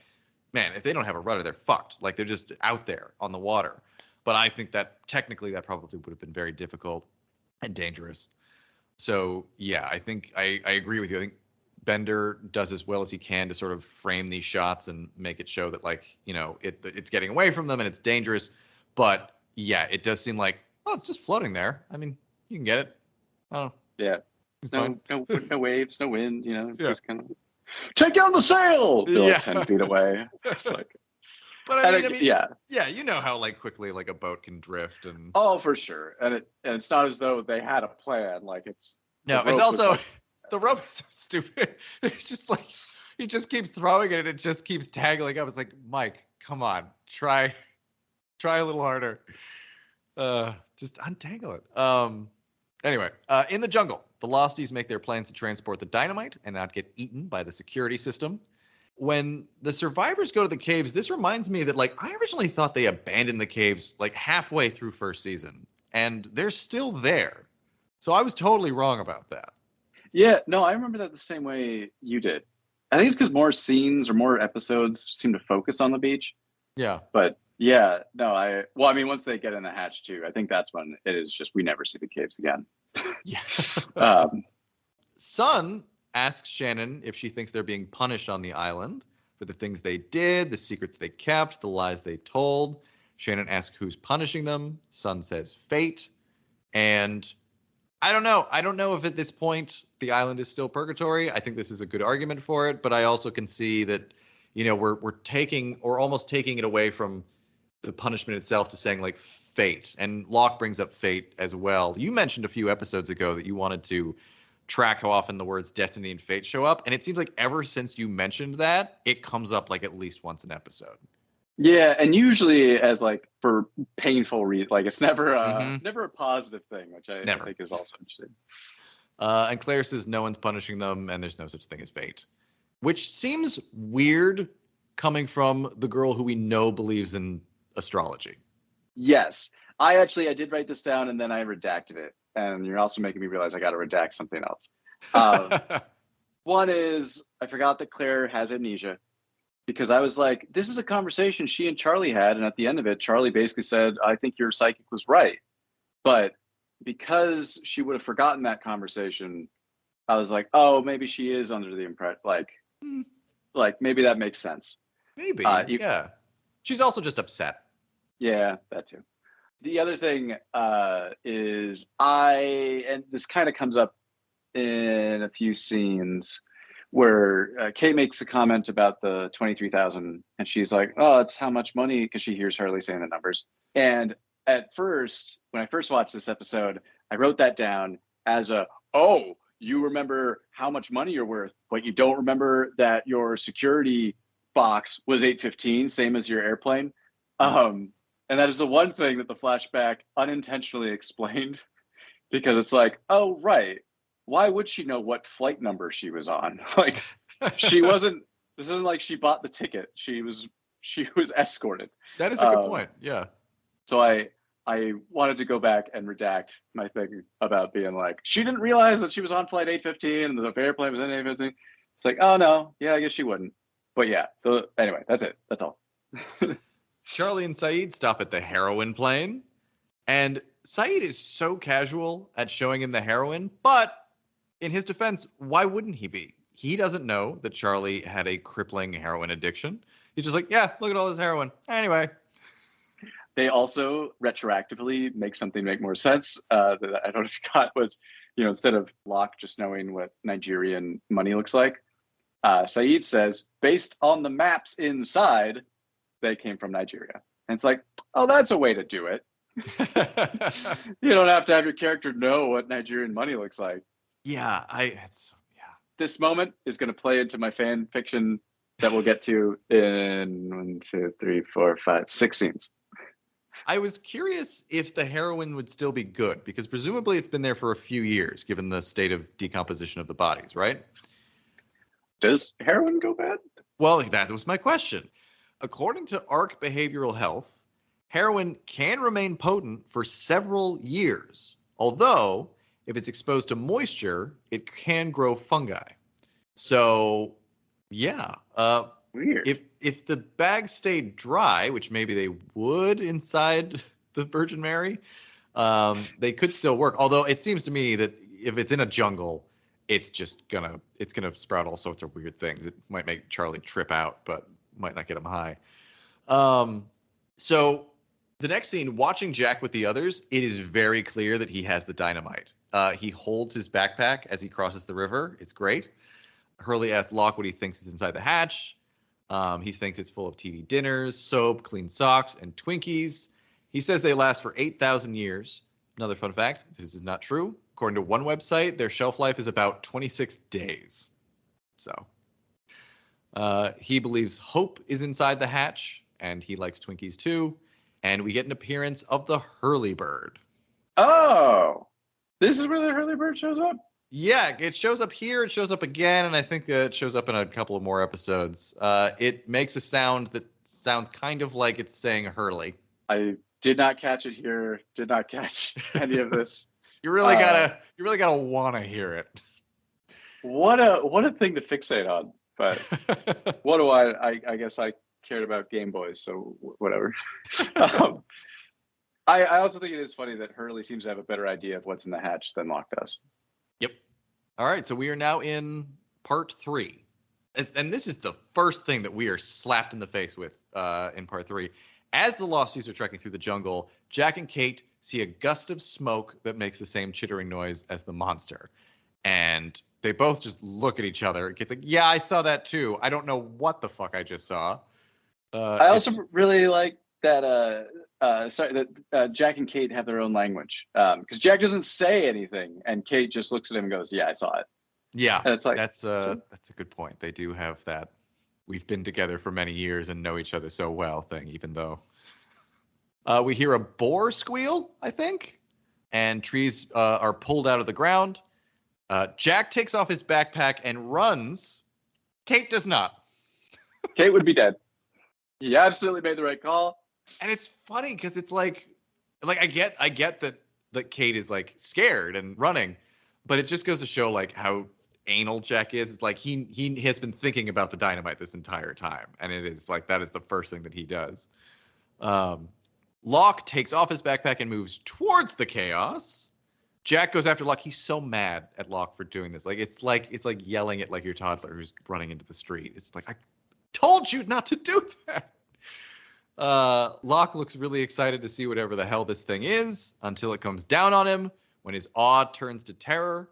man, if they don't have a rudder, they're fucked. Like they're just out there on the water. But I think that technically that probably would have been very difficult and dangerous. So yeah, I think I agree with you. I think Bender does as well as he can to sort of frame these shots and make it show that, like, you know, it's getting away from them and it's dangerous. But yeah, it does seem like, oh, it's just floating there. I mean, you can get it. Oh, Yeah. no Waves, no wind. You know, it's yeah. just kind of take down the sail. They're Yeah. like 10 feet away. It's like, but I mean, yeah, you know how like quickly like a boat can drift and. Oh, for sure. And it's not as though they had a plan. Like No, it's also the rope is so stupid. It's just like he just keeps throwing it and it just keeps tangling up. It's like, Mike, come on, try a little harder. Just untangle it. Anyway, in the jungle, the Losties make their plans to transport the dynamite and not get eaten by the security system. When the survivors go to the caves, this reminds me that, like, I originally thought they abandoned the caves like halfway through first season, and they're still there. So I was totally wrong about that. Yeah, no, I remember that the same way you did. I think it's because more scenes or more episodes seem to focus on the beach. Yeah. But yeah, no, I mean, once they get in the hatch too, I think that's when it is just we never see the caves again. Yeah. Sun asks Shannon if she thinks they're being punished on the island for the things they did, the secrets they kept, the lies they told. Shannon asks who's punishing them. Sun says fate. And I don't know. I don't know if at this point the island is still purgatory. I think this is a good argument for it, but I also can see that, you know, we're taking or almost taking it away from the punishment itself to saying like fate. And Locke brings up fate as well. You mentioned a few episodes ago that you wanted to track how often the words destiny and fate show up, and it seems like ever since you mentioned that, it comes up like at least once an episode. Yeah, and usually as like for painful reasons, like it's never a positive thing, which I think is also interesting. And Claire says no one's punishing them, and there's no such thing as fate, which seems weird coming from the girl who we know believes in astrology. Yes, I did write this down, and then I redacted it, and you're also making me realize I got to redact something else. One is I forgot that Claire has amnesia. Because I was like, this is a conversation she and Charlie had, and at the end of it, Charlie basically said, I think your psychic was right. But because she would have forgotten that conversation, I was like, oh, maybe she is under the impression, like maybe that makes sense. Maybe, yeah. She's also just upset. Yeah, that too. The other thing is and this kind of comes up in a few scenes, where Kate makes a comment about the 23,000, and she's like, "Oh, it's how much money?" Because she hears Hurley saying the numbers. And at first, when I first watched this episode, I wrote that down as "Oh, you remember how much money you're worth, but you don't remember that your security box was 815, same as your airplane." And that is the one thing that the flashback unintentionally explained, because it's like, "Oh, right. Why would she know what flight number she was on?" Like, she wasn't. This isn't like she bought the ticket. She was escorted. That is a good point. Yeah. So I wanted to go back and redact my thing about being like, she didn't realize that she was on flight 815 and the airplane was in 815. It's like, oh no, yeah, I guess she wouldn't. But yeah. Anyway, that's it. That's all. Charlie and Sayid stop at the heroin plane, and Sayid is so casual at showing him the heroin, but in his defense, why wouldn't he be? He doesn't know that Charlie had a crippling heroin addiction. He's just like, yeah, look at all this heroin. Anyway. They also retroactively make something make more sense that I don't know if you got was, instead of Locke just knowing what Nigerian money looks like, Sayid says, based on the maps inside, they came from Nigeria. And it's like, oh, that's a way to do it. You don't have to have your character know what Nigerian money looks like. Yeah, This moment is going to play into my fan fiction that we'll get to in 1, 2, 3, 4, 5, 6 scenes. I was curious if the heroin would still be good, because presumably it's been there for a few years, given the state of decomposition of the bodies, right? Does heroin go bad? Well, that was my question. According to ARC Behavioral Health, heroin can remain potent for several years, although if it's exposed to moisture, it can grow fungi. So, yeah. Weird. If the bag stayed dry, which maybe they would inside the Virgin Mary, they could still work. Although it seems to me that if it's in a jungle, it's gonna sprout all sorts of weird things. It might make Charlie trip out, but might not get him high. So the next scene, watching Jack with the others, it is very clear that he has the dynamite. He holds his backpack as he crosses the river. It's great. Hurley asks Locke what he thinks is inside the hatch. He thinks it's full of TV dinners, soap, clean socks, and Twinkies. He says they last for 8,000 years. Another fun fact, this is not true. According to one website, their shelf life is about 26 days. So he believes Hope is inside the hatch, and he likes Twinkies too. And we get an appearance of the Hurley bird. Oh, this is where the Hurley bird shows up? Yeah, it shows up here, it shows up again, and I think it shows up in a couple of more episodes. It makes a sound that sounds kind of like it's saying Hurley. I did not catch it here, did not catch any of this. You really gotta want to hear it. What a thing to fixate on. But what do I guess I cared about Game Boys, so whatever. I also think it is funny that Hurley seems to have a better idea of what's in the hatch than Locke does. Yep. All right, so we are now in part 3. And this is the first thing that we are slapped in the face with in part 3. As the Losties are trekking through the jungle, Jack and Kate see a gust of smoke that makes the same chittering noise as the monster. And they both just look at each other. Kate's like, yeah, I saw that too. I don't know what the fuck I just saw. I also really like that Jack and Kate have their own language. Because Jack doesn't say anything, and Kate just looks at him and goes, yeah, I saw it. Yeah, and it's like, that's a good point. They do have that we've been together for many years and know each other so well thing, even though we hear a boar squeal, I think, and trees are pulled out of the ground. Jack takes off his backpack and runs. Kate does not. Kate would be dead. He absolutely made the right call. And it's funny because it's like I get that Kate is like scared and running, but it just goes to show like how anal Jack is. It's like he has been thinking about the dynamite this entire time, and it is like that is the first thing that he does. Locke takes off his backpack and moves towards the chaos. Jack goes after Locke. He's so mad at Locke for doing this. It's like yelling at like your toddler who's running into the street. It's like, I told you not to do that. Locke looks really excited to see whatever the hell this thing is until it comes down on him when his awe turns to terror.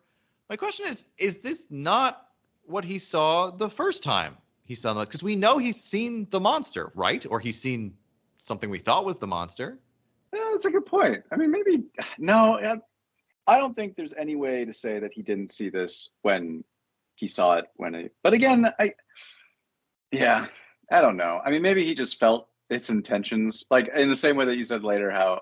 My question is this not what he saw the first time he saw the monster? Because we know he's seen the monster, right? Or he's seen something we thought was the monster. Yeah, that's a good point. I mean, maybe, no, I don't think there's any way to say that he didn't see this when he saw it but again, I don't know. I mean, maybe he just felt its intentions, like in the same way that you said later, how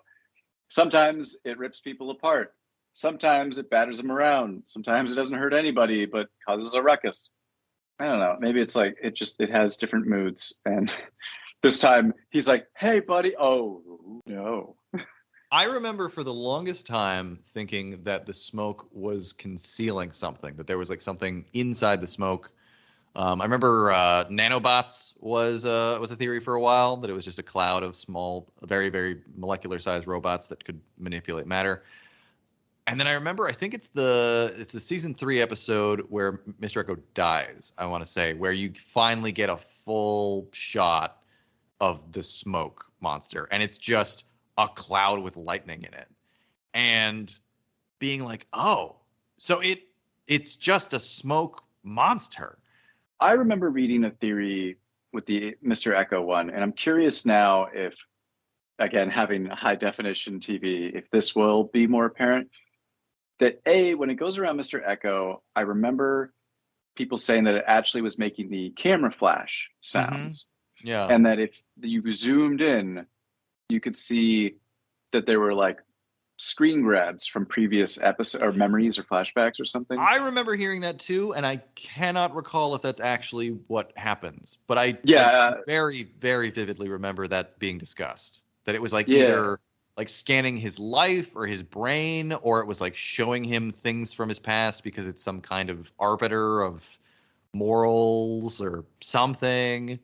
sometimes it rips people apart. Sometimes it batters them around. Sometimes it doesn't hurt anybody, but causes a ruckus. I don't know. Maybe it's like, it has different moods. And this time he's like, hey buddy. Oh no. I remember for the longest time thinking that the smoke was concealing something, that there was like something inside the smoke. I remember nanobots was a theory for a while, that it was just a cloud of small, very, very molecular sized robots that could manipulate matter. And then I remember, I think it's the season 3 episode where Mr. Echo dies, I want to say, where you finally get a full shot of the smoke monster. And it's just a cloud with lightning in it. And being like, oh, so it's just a smoke monster. I remember reading a theory with the Mr. Echo one, and I'm curious now if, again, having high definition TV, if this will be more apparent. That when it goes around Mr. Echo, I remember people saying that it actually was making the camera flash sounds. Mm-hmm. Yeah. And that if you zoomed in, you could see that there were like screen grabs from previous episodes or memories or flashbacks or something. I remember hearing that too, and I cannot recall if that's actually what happens. But I very, very vividly remember that being discussed. That it was like either like scanning his life or his brain, or it was like showing him things from his past because it's some kind of arbiter of morals or something.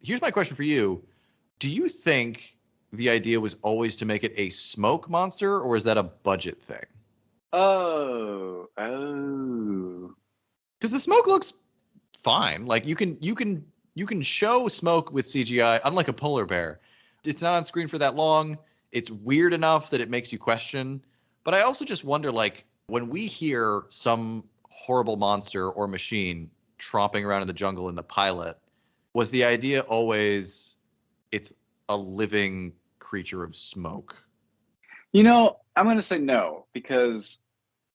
Here's my question for you. Do you think the idea was always to make it a smoke monster, or is that a budget thing? Oh. Because the smoke looks fine. Like you can show smoke with CGI, unlike a polar bear. It's not on screen for that long. It's weird enough that it makes you question. But I also just wonder, like, when we hear some horrible monster or machine tromping around in the jungle in the pilot, was the idea always it's a living creature of smoke? You know, I'm going to say no, because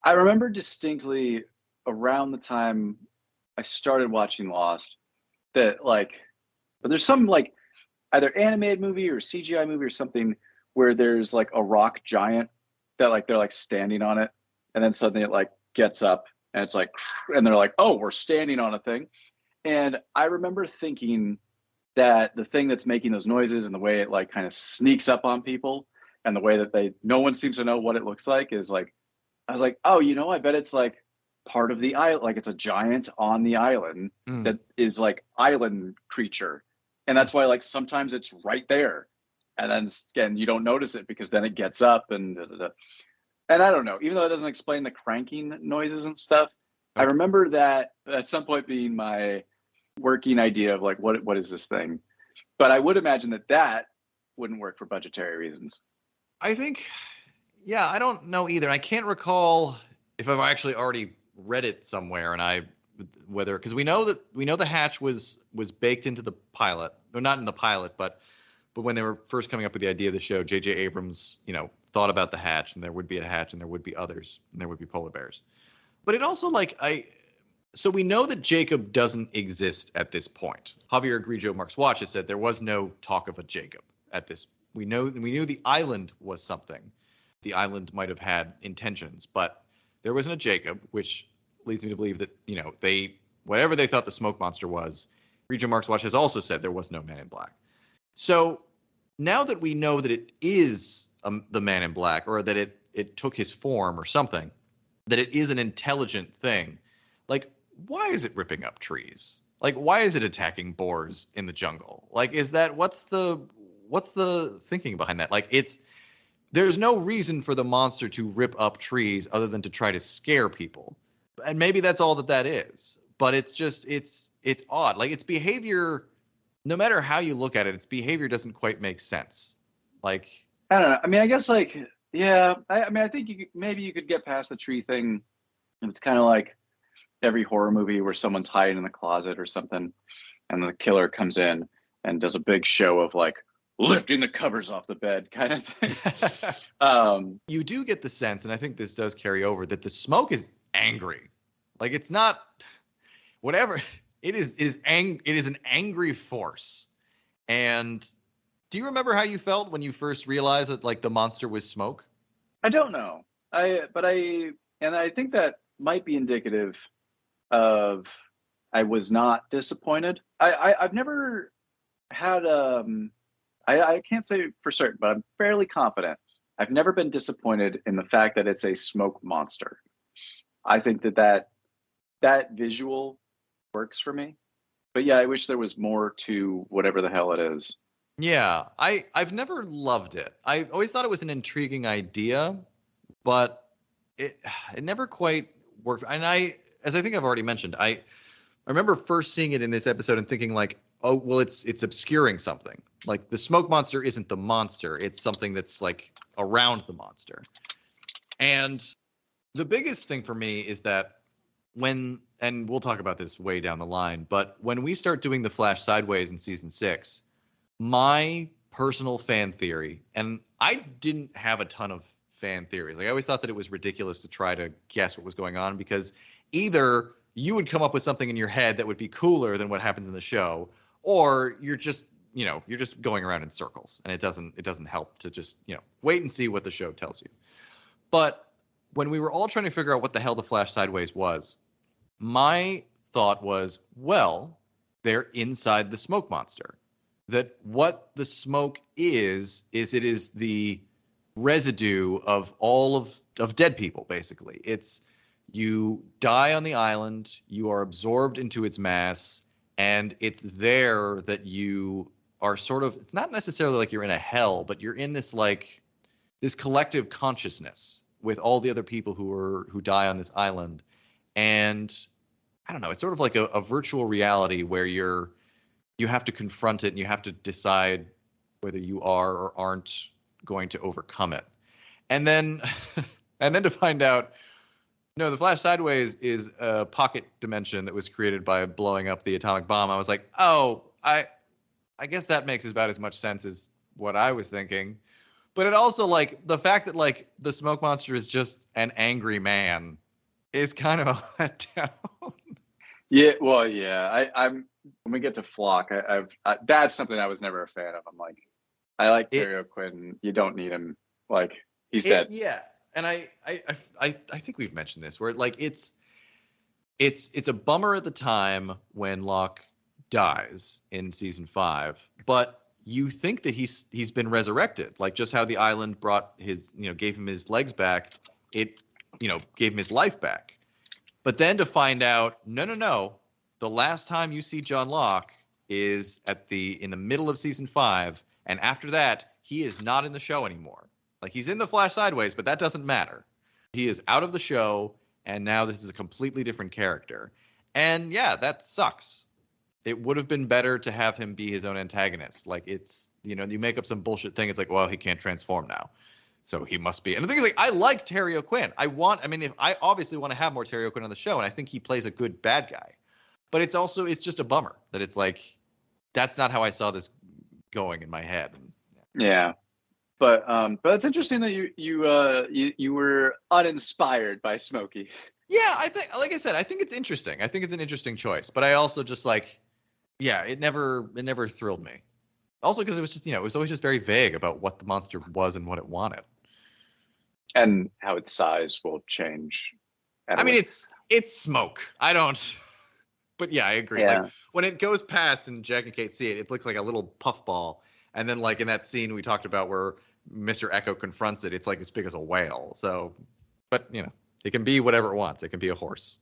I remember distinctly around the time I started watching Lost that, like, but there's some, like, either animated movie or CGI movie or something where there's like a rock giant that, like, they're like standing on it, and then suddenly it like gets up and it's like, and they're like, oh, we're standing on a thing. And I remember thinking that the thing that's making those noises and the way it like kind of sneaks up on people and the way that no one seems to know what it looks like is like, I was like, oh, you know, I bet it's like part of the island, like it's a giant on the island that is like island creature. And that's why, like, sometimes it's right there. And then again, you don't notice it because then it gets up and and I don't know, even though it doesn't explain the cranking noises and stuff, I remember that at some point being my working idea of like, what is this thing? But I would imagine that wouldn't work for budgetary reasons. I think, yeah, I don't know either. I can't recall if I've actually already read it somewhere, and whether, because we know the hatch was baked into the pilot, or not in the pilot, but when they were first coming up with the idea of the show, J.J. Abrams, thought about the hatch, and there would be a hatch, and there would be others, and there would be polar bears. But it also, like, so we know that Jacob doesn't exist at this point. Javier Grigio Marks Watch has said there was no talk of a Jacob at this. We knew the island was something. The island might have had intentions, but there wasn't a Jacob, which leads me to believe that, whatever they thought the smoke monster was, Grigio Marks Watch has also said there was no Man in Black. So now that we know that it is the Man in Black, or that it took his form or something, that it is an intelligent thing, like, why is it ripping up trees? Like, why is it attacking boars in the jungle? Like, what's the thinking behind that? Like, there's no reason for the monster to rip up trees other than to try to scare people. And maybe that's all that is. But it's just, it's odd. Like, its behavior, no matter how you look at it, its behavior doesn't quite make sense. Like, I don't know. I mean, I guess, like, yeah. I mean, I think maybe you could get past the tree thing. And it's kind of like every horror movie where someone's hiding in the closet or something, and the killer comes in and does a big show of like lifting the covers off the bed kind of thing. You do get the sense, and I think this does carry over, that the smoke is angry. Like, it's not whatever. It is an angry force. And do you remember how you felt when you first realized that, like, the monster was smoke? I don't know. I think that might be indicative of I was not disappointed. I've never had I can't say for certain, but I'm fairly confident I've never been disappointed in the fact that it's a smoke monster. I think that visual works for me. But yeah, I wish there was more to whatever the hell it is. Yeah, I've never loved it. I always thought it was an intriguing idea, but it never quite worked. And as I think I've already mentioned, I remember first seeing it in this episode and thinking, like, oh, well, it's obscuring something. Like, the smoke monster isn't the monster. It's something that's, like, around the monster. And the biggest thing for me is that and we'll talk about this way down the line, but when we start doing the Flash Sideways in season 6, my personal fan theory, and I didn't have a ton of fan theories. Like, I always thought that it was ridiculous to try to guess what was going on, because either you would come up with something in your head that would be cooler than what happens in the show, or you're just going around in circles, and it doesn't help to just, wait and see what the show tells you. But when we were all trying to figure out what the hell the Flash Sideways was, my thought was, well, they're inside the smoke monster. That what the smoke is it is the residue of all of dead people, basically. It's you die on the island, you are absorbed into its mass, and it's there that you are sort of, it's not necessarily like you're in a hell, but you're in this like this collective consciousness with all the other people who die on this island. And I don't know, it's sort of like a virtual reality where you have to confront it and you have to decide whether you are or aren't going to overcome it. And then and then to find out, no, the Flash Sideways is a pocket dimension that was created by blowing up the atomic bomb. I was like, oh, I guess that makes about as much sense as what I was thinking. But it also, like, the fact that, like, the smoke monster is just an angry man is kind of a letdown. Yeah, well, yeah. I'm when we get to Flock, that's something I was never a fan of. I'm like, I like Terry O'Quinn. You don't need him. Like, he's dead. Yeah, and I think we've mentioned this, where like it's a bummer at the time when Locke dies in season 5, but you think that he's been resurrected, like just how the island brought his, gave him his legs back, it, gave him his life back. But then to find out, no, the last time you see John Locke is in the middle of season 5, and after that, he is not in the show anymore. Like, he's in the Flash Sideways, but that doesn't matter. He is out of the show, and now this is a completely different character. And yeah, that sucks. It would have been better to have him be his own antagonist. Like, it's, you make up some bullshit thing. It's like, well, he can't transform now, so he must be. And the thing is, like, I like Terry O'Quinn. I obviously want to have more Terry O'Quinn on the show, and I think he plays a good bad guy. But it's just a bummer that it's like, that's not how I saw this going in my head. Yeah. But it's interesting that you were uninspired by Smokey. Yeah, I think, like I said, I think it's interesting. I think it's an interesting choice. But I also just like, yeah, it never thrilled me. Also because it was just, it was always just very vague about what the monster was and what it wanted. And how its size will change. I mean, it's smoke. I don't. But yeah, I agree. Yeah. Like, when it goes past and Jack and Kate see it, it looks like a little puffball. And then, like, in that scene we talked about where Mr. Echo confronts it, it's like as big as a whale. So, but, it can be whatever it wants. It can be a horse.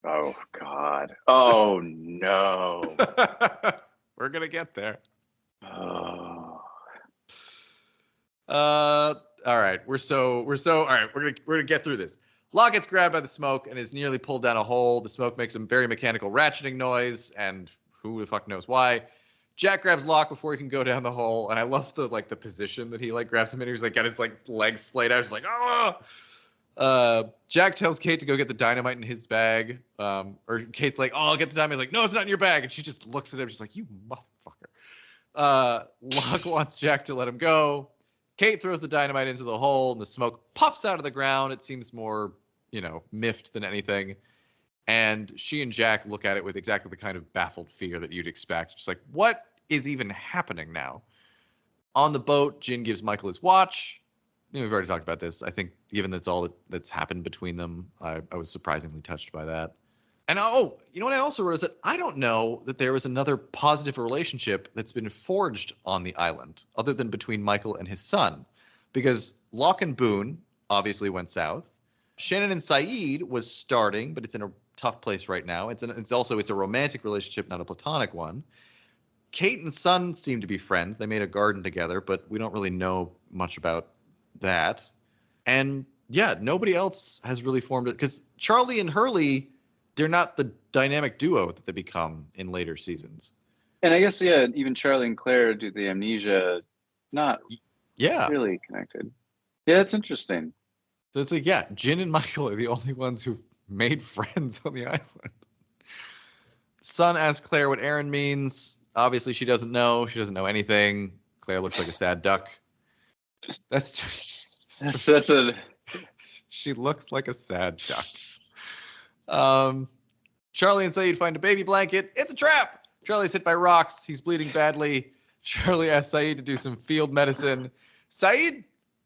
Oh, God. Oh, no. We're going to get there. Oh. All right. We're all right. We're going to get through this. Locke gets grabbed by the smoke and is nearly pulled down a hole. The smoke makes a very mechanical ratcheting noise, and who the fuck knows why. Jack grabs Locke before he can go down the hole, and I love the position that he grabs him in. He's got his legs splayed out. He's like, oh. Jack tells Kate to go get the dynamite in his bag. Or Kate's like, oh, I'll get the dynamite. He's like, no, it's not in your bag. And she just looks at him. She's like, you motherfucker. Locke wants Jack to let him go. Kate throws the dynamite into the hole, and the smoke puffs out of the ground. It seems more, miffed than anything. And she and Jack look at it with exactly the kind of baffled fear that you'd expect. Just like, what is even happening now? On the boat, Jin gives Michael his watch. We've already talked about this. I think given that's all that's happened between them, I was surprisingly touched by that. And you know what I also wrote is that I don't know that there was another positive relationship that's been forged on the island other than between Michael and his son. Because Locke and Boone obviously went south. Shannon and Sayid was starting, but it's in a tough place right now. It's a romantic relationship, not a platonic one. Kate and Son seem to be friends. They made a garden together, but we don't really know much about that. And yeah, nobody else has really formed it, because Charlie and Hurley, they're not the dynamic duo that they become in later seasons. And I guess, yeah, even Charlie and Claire do the amnesia, not really connected. Yeah, it's interesting. So it's like, yeah, Jin and Michael are the only ones who've made friends on the island. Son asks Claire what Aaron means. Obviously, she doesn't know. She doesn't know anything. Claire looks like a sad duck. She looks like a sad duck. Charlie and Sayid find a baby blanket. It's a trap. Charlie's hit by rocks. He's bleeding badly. Charlie asks Sayid to do some field medicine. Sayid,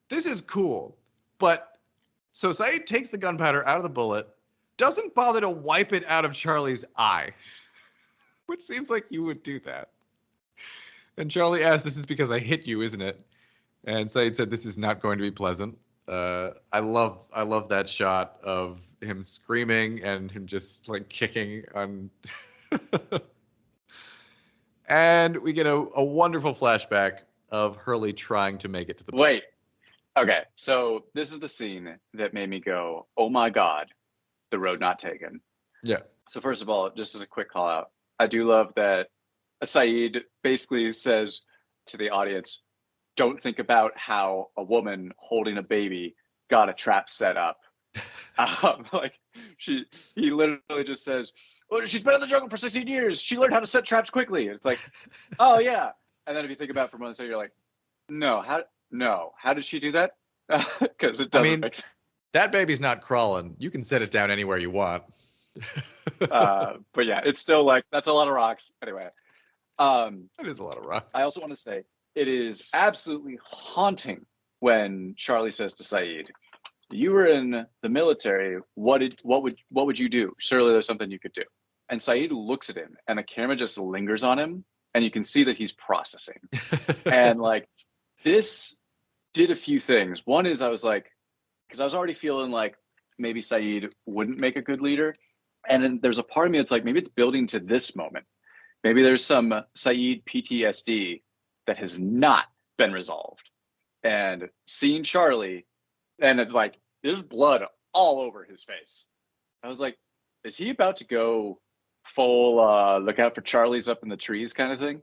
this is cool. But so Sayid takes the gunpowder out of the bullet, doesn't bother to wipe it out of Charlie's eye, which seems like you would do that. And Charlie asks, this is because I hit you, isn't it? And Sayid said this is not going to be pleasant. I love that shot of him screaming and him just like kicking on. And we get a wonderful flashback of Hurley trying to make it to the boat. Wait. Okay, so this is the scene that made me go, "Oh my God, the road not taken." Yeah. So first of all, just as a quick call out, I do love that Sayid basically says to the audience, "Don't think about how a woman holding a baby got a trap set up." Like he literally just says, "Well, she's been in the jungle for 16 years. She learned how to set traps quickly." And it's like, "Oh yeah." And then if you think about it for a moment, so you're like, "No, how did she do that?" Because it doesn't make sense. That baby's not crawling. You can set it down anywhere you want. But yeah, it's still like that's a lot of rocks. Anyway, That is a lot of rocks. I also want to say it is absolutely haunting when Charlie says to Sayid, "You were in the military. What would you do? Surely there's something you could do." And Sayid looks at him, and the camera just lingers on him, and you can see that he's processing. And like this did a few things. One is I was like, because I was already feeling like maybe Sayid wouldn't make a good leader. And then there's a part of me that's like, maybe it's building to this moment. Maybe there's some Sayid PTSD that has not been resolved. And seeing Charlie, and it's like, there's blood all over his face. I was like, is he about to go full look out for Charlie's up in the trees kind of thing?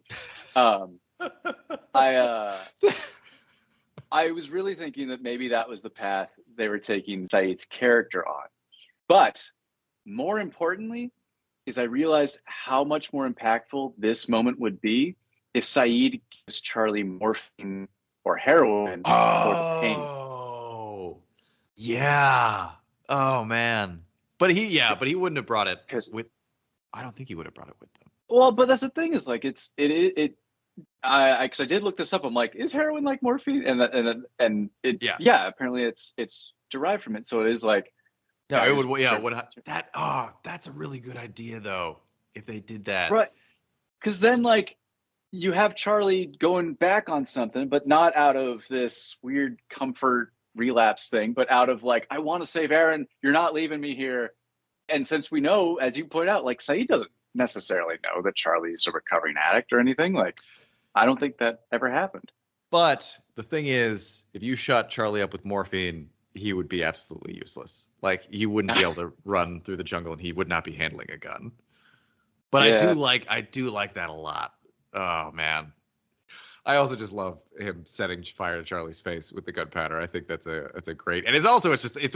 I was really thinking that maybe that was the path they were taking Sayid's character on. But more importantly, is I realized how much more impactful this moment would be if Sayid gives Charlie morphine or heroin for the pain. Oh, yeah. Oh man. But he wouldn't have brought it with. I don't think he would have brought it with them. Well, but that's the thing is like because I did look this up. I'm like, is heroin like morphine? And apparently it's derived from it. So it is like. No, it would. Yeah, that's a really good idea though. If they did that, right? Because then like you have Charlie going back on something, but not out of this weird comfort relapse thing, but out of like, I want to save Aaron. You're not leaving me here. And since we know, as you point out, like Sayid doesn't necessarily know that Charlie's a recovering addict or anything. Like, I don't think that ever happened. But the thing is, if you shot Charlie up with morphine, he would be absolutely useless. Like he wouldn't be able to run through the jungle, and he would not be handling a gun. But yeah. I do like that a lot. Oh man, I also just love him setting fire to Charlie's face with the gunpowder. I think that's a great, and it's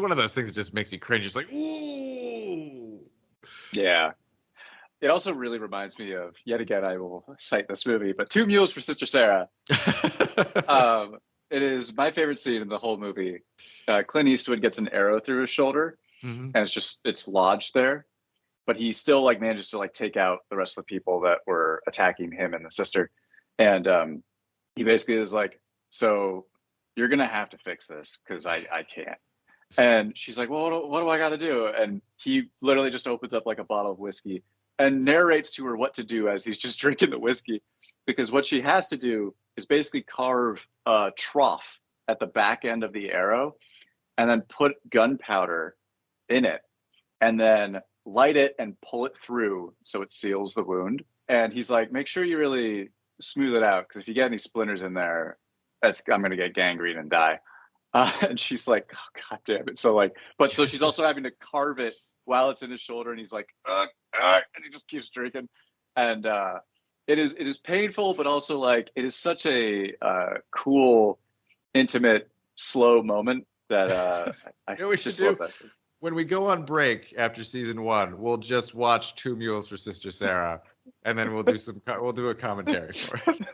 one of those things that just makes you cringe. It's like ooh. Yeah. It also really reminds me of, yet again, I will cite this movie, but Two Mules for Sister Sarah. It is my favorite scene in the whole movie. Clint Eastwood gets an arrow through his shoulder, and it's lodged there, but he still like manages to like take out the rest of the people that were attacking him and the sister. And he basically is like, "So you're gonna have to fix this because I can't." And she's like, "Well, what do I got to do?" And he literally just opens up like a bottle of whiskey and narrates to her what to do as he's just drinking the whiskey, because what she has to do is basically carve a trough at the back end of the arrow and then put gunpowder in it and then light it and pull it through so it seals the wound. And he's like, make sure you really smooth it out, because if you get any splinters in there, I'm going to get gangrene and die. And she's like, oh, God damn it. So she's also having to carve it while it's in his shoulder, and he's like, and he just keeps drinking. And it is painful, but also like it is such a cool, intimate, slow moment that I you know, we should do that. When we go on break after season 1, we'll just watch Two Mules for Sister Sarah, and then we'll do a commentary for it.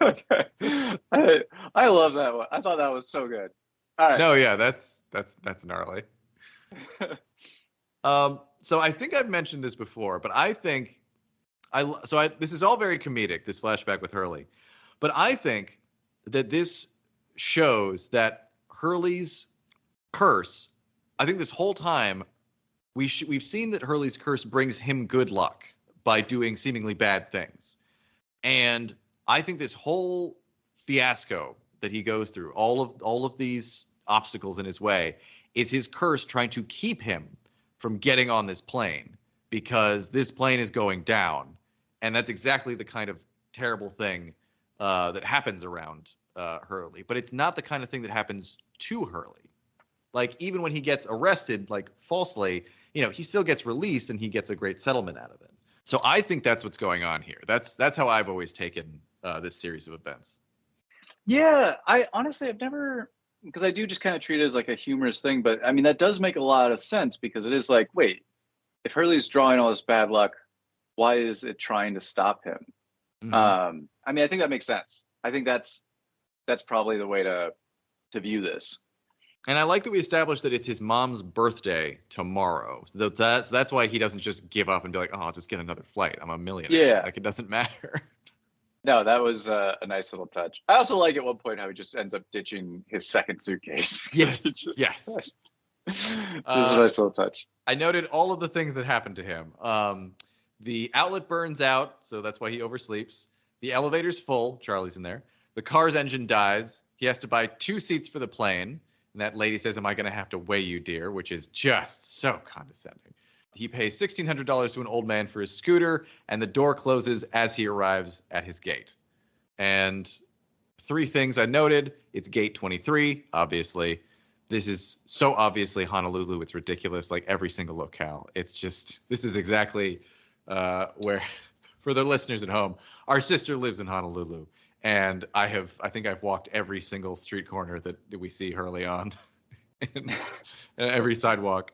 Okay. I love that one. I thought that was so good. All right. No, yeah, that's gnarly. So I think I've mentioned this before, but I think this is all very comedic, this flashback with Hurley, but I think that this shows that Hurley's curse. I think this whole time we've seen that Hurley's curse brings him good luck by doing seemingly bad things, and I think this whole fiasco that he goes through, all of these obstacles in his way, is his curse trying to keep him from getting on this plane because this plane is going down, and that's exactly the kind of terrible thing that happens around Hurley. But it's not the kind of thing that happens to Hurley. Like, even when he gets arrested, like, falsely, he still gets released and he gets a great settlement out of it. So I think that's what's going on here. That's how I've always taken this series of events. Yeah, I honestly, I've never, because I do just kind of treat it as like a humorous thing, but I mean, that does make a lot of sense because it is like, wait, if Hurley's drawing all this bad luck, why is it trying to stop him? Mm-hmm. I mean, I think that makes sense. I think that's probably the way to view this. And I like that we established that it's his mom's birthday tomorrow. So that's why he doesn't just give up and be like, oh, I'll just get another flight. I'm a millionaire. Yeah. Like, it doesn't matter. No, that was a nice little touch. I also like at one point how he just ends up ditching his second suitcase. Yes. Yes. This is a nice little touch. I noted all of the things that happened to him. The outlet burns out, so that's why he oversleeps. The elevator's full. Charlie's in there. The car's engine dies. He has to buy 2 seats for the plane. And that lady says, am I going to have to weigh you, dear? Which is just so condescending. He pays $1,600 to an old man for his scooter, and the door closes as he arrives at his gate. And 3 things I noted. It's gate 23, obviously. This is so obviously Honolulu. It's ridiculous, like every single locale. It's just, this is exactly where, for the listeners at home, our sister lives in Honolulu. And I think I've walked every single street corner that we see Hurley on, and every sidewalk.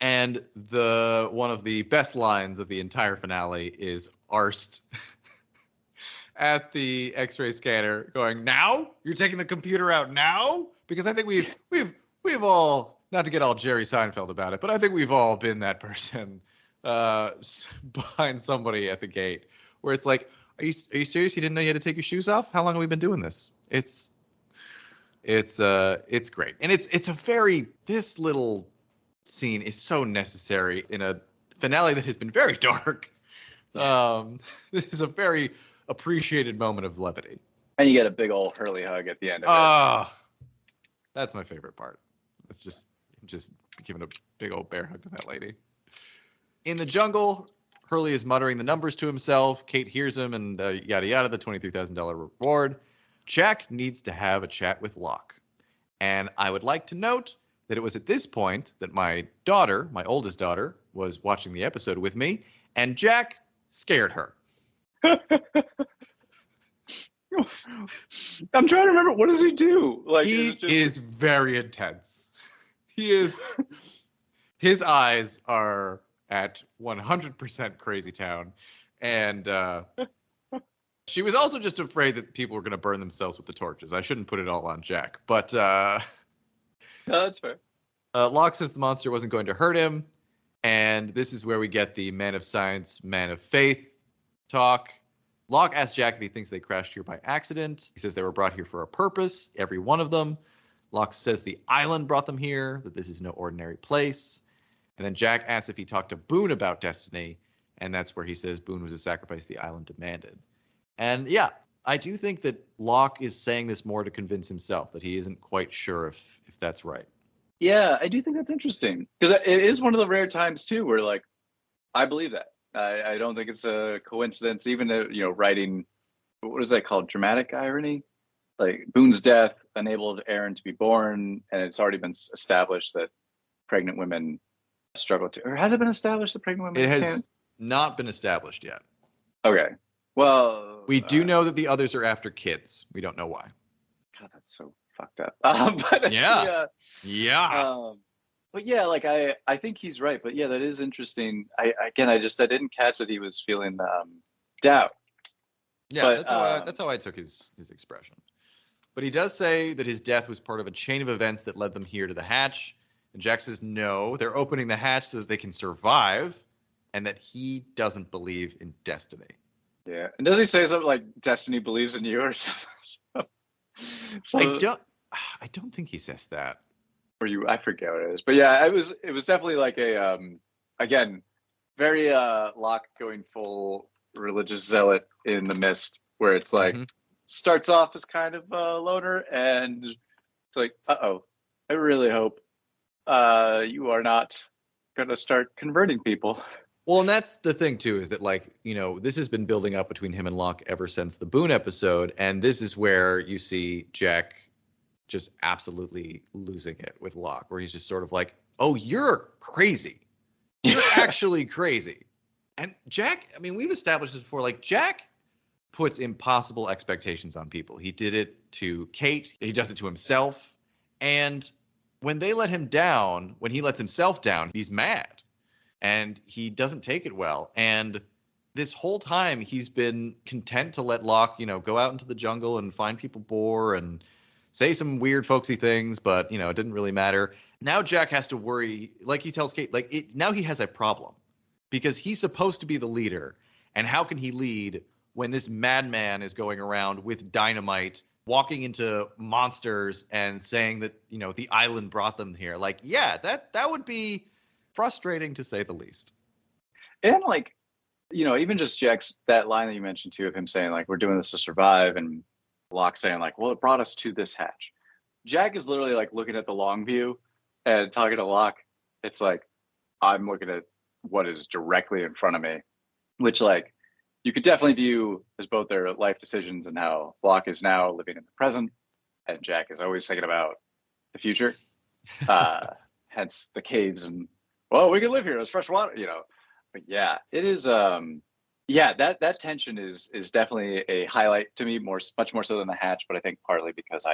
And one of the best lines of the entire finale is Arst at the X-ray scanner going, "Now? You're taking the computer out now?" Because I think we've all, not to get all Jerry Seinfeld about it, but I think we've all been that person behind somebody at the gate where it's like, Are you serious? You didn't know you had to take your shoes off? How long have we been doing this? It's great. And this little scene is so necessary in a finale that has been very dark. This is a very appreciated moment of levity. And you get a big old Hurley hug at the end of it. That's my favorite part. It's just giving a big old bear hug to that lady. In the jungle, Hurley is muttering the numbers to himself. Kate hears him and yada yada, the $23,000 reward. Jack needs to have a chat with Locke. And I would like to note that it was at this point that my daughter, my oldest daughter, was watching the episode with me, and Jack scared her. I'm trying to remember, what does he do? Like, he is very intense. His eyes are at 100% crazy town. And she was also just afraid that people were going to burn themselves with the torches. I shouldn't put it all on Jack. But no, that's fair. Locke says the monster wasn't going to hurt him. And this is where we get the man of science, man of faith talk. Locke asks Jack if he thinks they crashed here by accident. He says they were brought here for a purpose, every one of them. Locke says the island brought them here, that this is no ordinary place. And then Jack asks if he talked to Boone about destiny, and that's where he says Boone was a sacrifice the island demanded. And yeah, I do think that Locke is saying this more to convince himself that he isn't quite sure if that's right. Yeah, I do think that's interesting. Because it is one of the rare times, too, where, like, I believe that. I don't think it's a coincidence, even, writing, what is that called, dramatic irony? Like, Boone's death enabled Aaron to be born, and it's already been established that pregnant women struggle to, or has it been established that pregnant women has not been established yet. Okay. Well, we do know that the others are after kids. We don't know why. God, that's so fucked up. But yeah. But yeah, like I think he's right. But yeah, that is interesting. I didn't catch that he was feeling doubt. Yeah, but, that's how I took his expression. But he does say that his death was part of a chain of events that led them here to the hatch. And Jack says no, they're opening the hatch so that they can survive, and that he doesn't believe in destiny. Yeah, and does he say something like "Destiny believes in you" or something? I don't think he says that. Or I forget what it is, but yeah, it was definitely like a again, very Locke going full religious zealot in the Mist, where it's like starts off as kind of a loner, and it's like, uh-oh, I really hope you are not going to start converting people. Well, and that's the thing too, is that like, this has been building up between him and Locke ever since the Boone episode, and this is where you see Jack just absolutely losing it with Locke, where he's just sort of like, "Oh, you're crazy. You're actually crazy." And Jack, I mean, we've established this before, like Jack puts impossible expectations on people. He did it to Kate, he does it to himself, and when they let him down, when he lets himself down, he's mad. And he doesn't take it well. And this whole time, he's been content to let Locke, go out into the jungle and find people bore and say some weird folksy things, but, it didn't really matter. Now Jack has to worry, like he tells Kate, now he has a problem because he's supposed to be the leader. And how can he lead when this madman is going around with dynamite, walking into monsters and saying that, the island brought them here? Like, yeah, that would be frustrating to say the least. And like, even just Jack's, that line that you mentioned too, of him saying like, we're doing this to survive, and Locke saying like, well, it brought us to this hatch. Jack is literally like looking at the long view and talking to Locke. It's like, I'm looking at what is directly in front of me, which like you could definitely view as both their life decisions and how Locke is now living in the present and Jack is always thinking about the future. Hence the caves and, well, we can live here. There's fresh water, But yeah, it is. That tension is definitely a highlight to me, much more so than the hatch. But I think partly because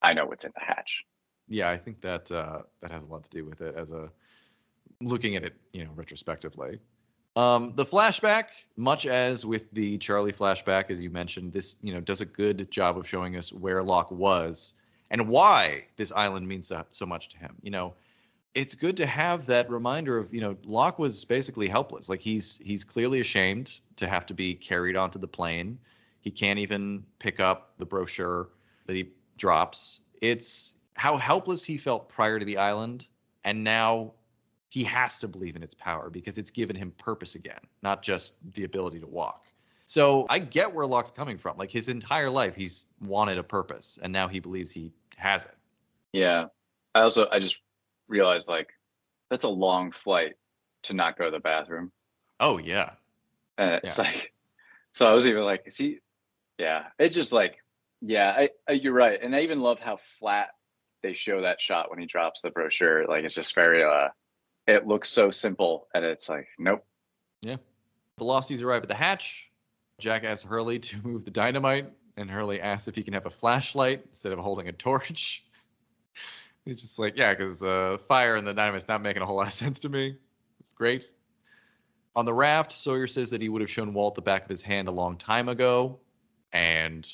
I know what's in the hatch. Yeah, I think that that has a lot to do with it as looking at it, retrospectively. The flashback, much as with the Charlie flashback, as you mentioned, this does a good job of showing us where Locke was and why this island means so much to him. It's good to have that reminder of, Locke was basically helpless. Like he's clearly ashamed to have to be carried onto the plane. He can't even pick up the brochure that he drops. It's how helpless he felt prior to the island. And now he has to believe in its power because it's given him purpose again, not just the ability to walk. So I get where Locke's coming from. Like his entire life, he's wanted a purpose and now he believes he has it. Yeah. I just realized like that's a long flight to not go to the bathroom. Oh yeah. And it's like, so I was even like, is he? Yeah. It's just like, yeah, you're right. And I even love how flat they show that shot when he drops the brochure. Like it's just very, it looks so simple and it's like, nope. Yeah. The Losties arrive at the hatch. Jack asks Hurley to move the dynamite and Hurley asks if he can have a flashlight instead of holding a torch. It's just like, yeah, because fire and the dynamite's not making a whole lot of sense to me. It's great. On the raft, Sawyer says that he would have shown Walt the back of his hand a long time ago, and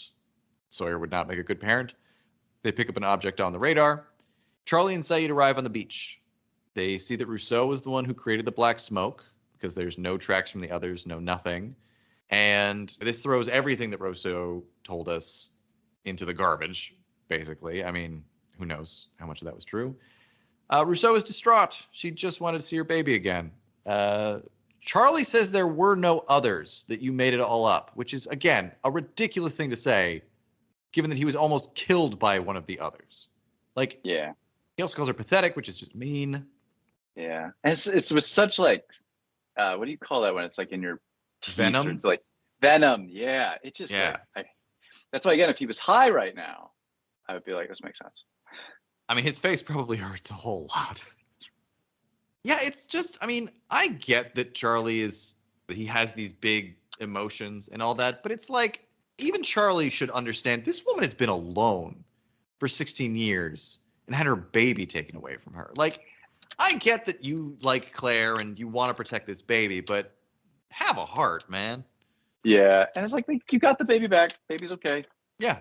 Sawyer would not make a good parent. They pick up an object on the radar. Charlie and Sayid arrive on the beach. They see that Rousseau was the one who created the black smoke, because there's no tracks from the others, no nothing. And this throws everything that Rousseau told us into the garbage, basically. I mean, who knows how much of that was true. Rousseau is distraught. She just wanted to see her baby again. Charlie says there were no others, that you made it all up, which is, again, a ridiculous thing to say, given that he was almost killed by one of the others. Like, yeah. He also calls her pathetic, which is just mean. Yeah. And it's with such like, what do you call that when it's like in your teeth? Venom? Like venom. Yeah. It just, yeah. That's why, again, if he was high right now, I would be like, this makes sense. I mean, his face probably hurts a whole lot. Yeah, it's just, I mean, I get that Charlie he has these big emotions and all that, but it's like, even Charlie should understand this woman has been alone for 16 years and had her baby taken away from her. Like, I get that you like Claire and you want to protect this baby, but have a heart, man. Yeah, and it's like, you got the baby back. Baby's okay. Yeah.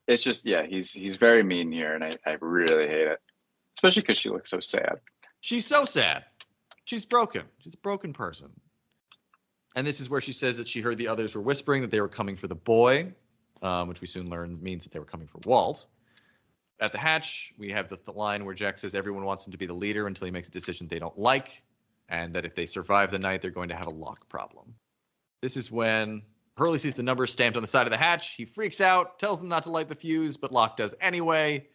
It's just, yeah, he's very mean here, and I really hate it. Especially because she looks so sad. She's so sad. She's broken. She's a broken person. And this is where she says that she heard the others were whispering that they were coming for the boy, which we soon learn means that they were coming for Walt. At the hatch, we have the line where Jack says everyone wants him to be the leader until he makes a decision they don't like, and that if they survive the night, they're going to have a Locke problem. This is when Hurley sees the number stamped on the side of the hatch. He freaks out, tells them not to light the fuse, but Locke does anyway.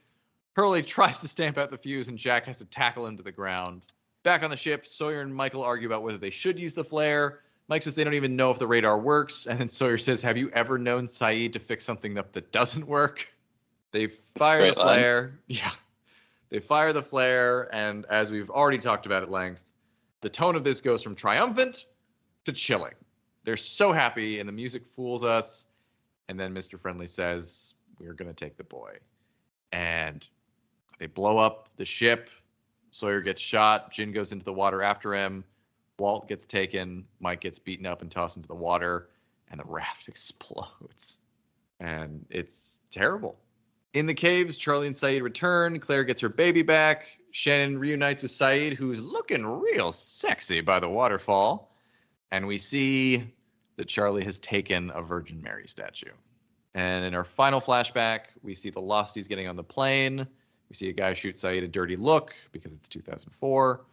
Hurley tries to stamp out the fuse, and Jack has to tackle him to the ground. Back on the ship, Sawyer and Michael argue about whether they should use the flare. Mike says they don't even know if the radar works, and then Sawyer says, have you ever known Sayid to fix something up that doesn't work? They fire the flare. Yeah. They fire the flare, and as we've already talked about at length, the tone of this goes from triumphant to chilling. They're so happy, and the music fools us. And then Mr. Friendly says, we're going to take the boy. And they blow up the ship. Sawyer gets shot. Jin goes into the water after him. Walt gets taken. Mike gets beaten up and tossed into the water. And the raft explodes. And it's terrible. In the caves, Charlie and Sayid return. Claire gets her baby back. Shannon reunites with Sayid, who's looking real sexy by the waterfall. And we see that Charlie has taken a Virgin Mary statue. And in our final flashback, we see the Losties getting on the plane. We see a guy shoot Sayid a dirty look because it's 2004.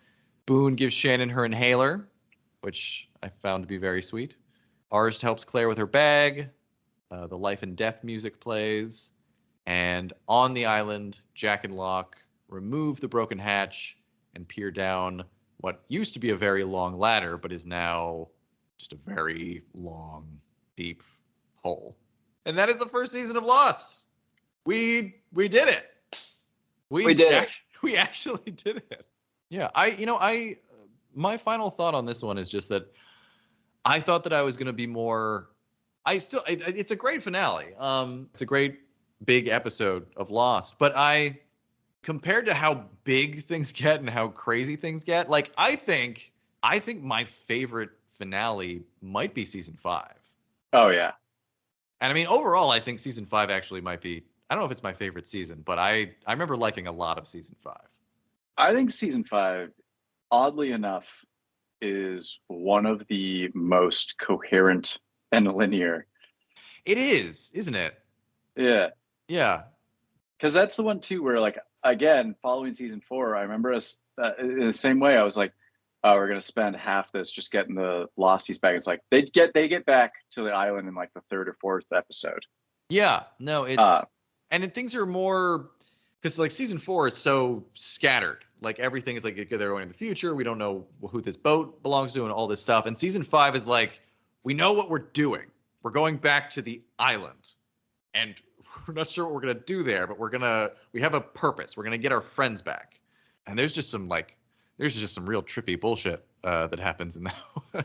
Boone gives Shannon her inhaler, which I found to be very sweet. Arzt helps Claire with her bag. The life and death music plays. And on the island, Jack and Locke remove the broken hatch and peer down what used to be a very long ladder, but is now just a very long, deep hole. And that is the first season of Lost. We did it. We did it. We actually did it. Yeah, my final thought on this one is just that I thought that I was going to be more. It's a great finale. It's a great big episode of Lost, but compared to how big things get and how crazy things get, like I think my favorite finale might be season 5. Oh yeah. And I mean, overall, I think season 5 actually might be. I don't know if it's my favorite season, but I remember liking a lot of season 5. I think season 5, oddly enough, is one of the most coherent and linear. It is, isn't it? Yeah. Yeah. Because that's the one too where, like, again, following season 4, I remember us in the same way. I was like, oh, we're gonna spend half this just getting the Losties back. It's like they get back to the island in like the 3rd or 4th episode. Yeah. No, it's and things are more because like season 4 is so scattered. Like everything is like they're going in the future. We don't know who this boat belongs to and all this stuff. And season 5 is like we know what we're doing. We're going back to the island, and we're not sure what we're gonna do there, but we have a purpose. We're gonna get our friends back. And there's just some real trippy bullshit that happens in that one.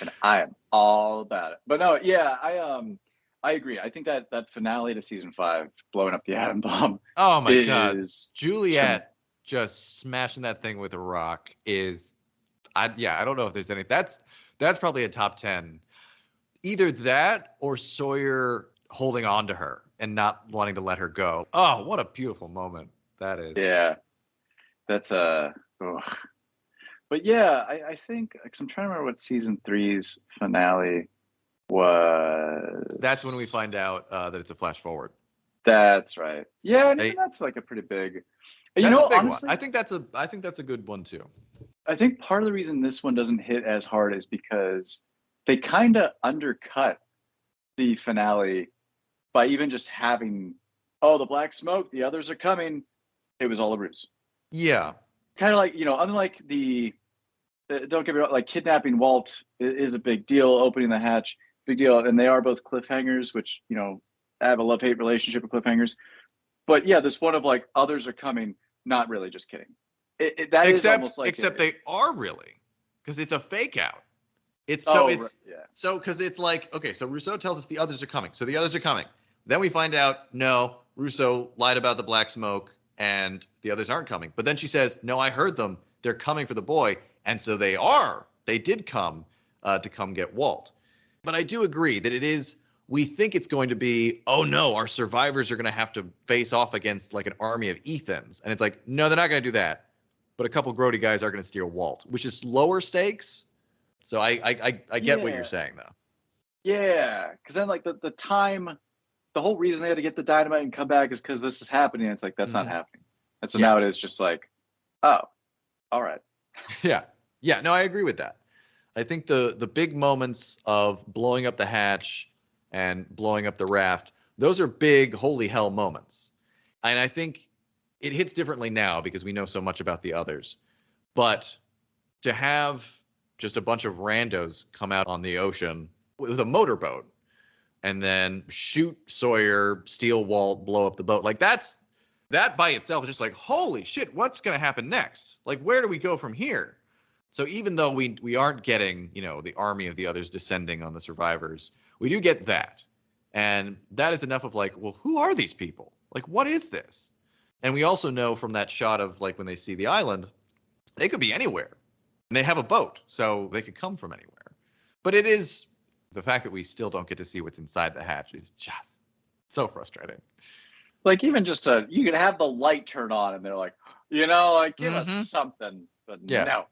And I am all about it. But no, yeah, I agree. I think that finale to season 5, blowing up the atom bomb. Oh my god, Juliet just smashing that thing with a rock is, I don't know if there's any. That's probably a top 10. Either that or Sawyer holding on to her and not wanting to let her go. Oh, what a beautiful moment that is. Yeah, that's But yeah, I think, because I'm trying to remember what season 3's finale was. That's when we find out that it's a flash forward. That's right. Yeah, and even that's like a pretty big. That's a big honestly, one. I think that's a good one too. I think part of the reason this one doesn't hit as hard is because they kind of undercut the finale by even just having, oh, the black smoke, the others are coming. It was all a ruse. Yeah. Kind of like, unlike the, don't get me wrong, like kidnapping Walt is a big deal, opening the hatch, big deal. And they are both cliffhangers, which, I have a love-hate relationship with cliffhangers. But yeah, this one of like, others are coming, not really, just kidding. Except they are really, because it's a fake out. So because it's like, okay, so Rousseau tells us the others are coming. So the others are coming. Then we find out, no, Rousseau lied about the black smoke and the others aren't coming. But then she says, no, I heard them. They're coming for the boy. And so they did come to come get Walt. But I do agree that we think it's going to be, oh no, our survivors are going to have to face off against like an army of Ethans. And it's like, no, they're not going to do that. But a couple grody guys are going to steal Walt, which is lower stakes. So I get what you're saying, though. Yeah, because then like the time, the whole reason they had to get the dynamite and come back is because this is happening. It's like, that's not happening. And so now it is just like, oh, all right. Yeah. No, I agree with that. I think the big moments of blowing up the hatch and blowing up the raft, those are big holy hell moments. And I think it hits differently now because we know so much about the others. But to have just a bunch of randos come out on the ocean with a motorboat and then shoot Sawyer, steal Walt, blow up the boat, like that by itself is just like, holy shit, what's going to happen next? Like, where do we go from here? So even though we aren't getting, the army of the others descending on the survivors, we do get that. And that is enough of like, well, who are these people? Like, what is this? And we also know from that shot of like when they see the island, they could be anywhere. And they have a boat, so they could come from anywhere. But it is the fact that we still don't get to see what's inside the hatch is just so frustrating. Like even just you could have the light turn on and they're like, give us something. But Yeah. no.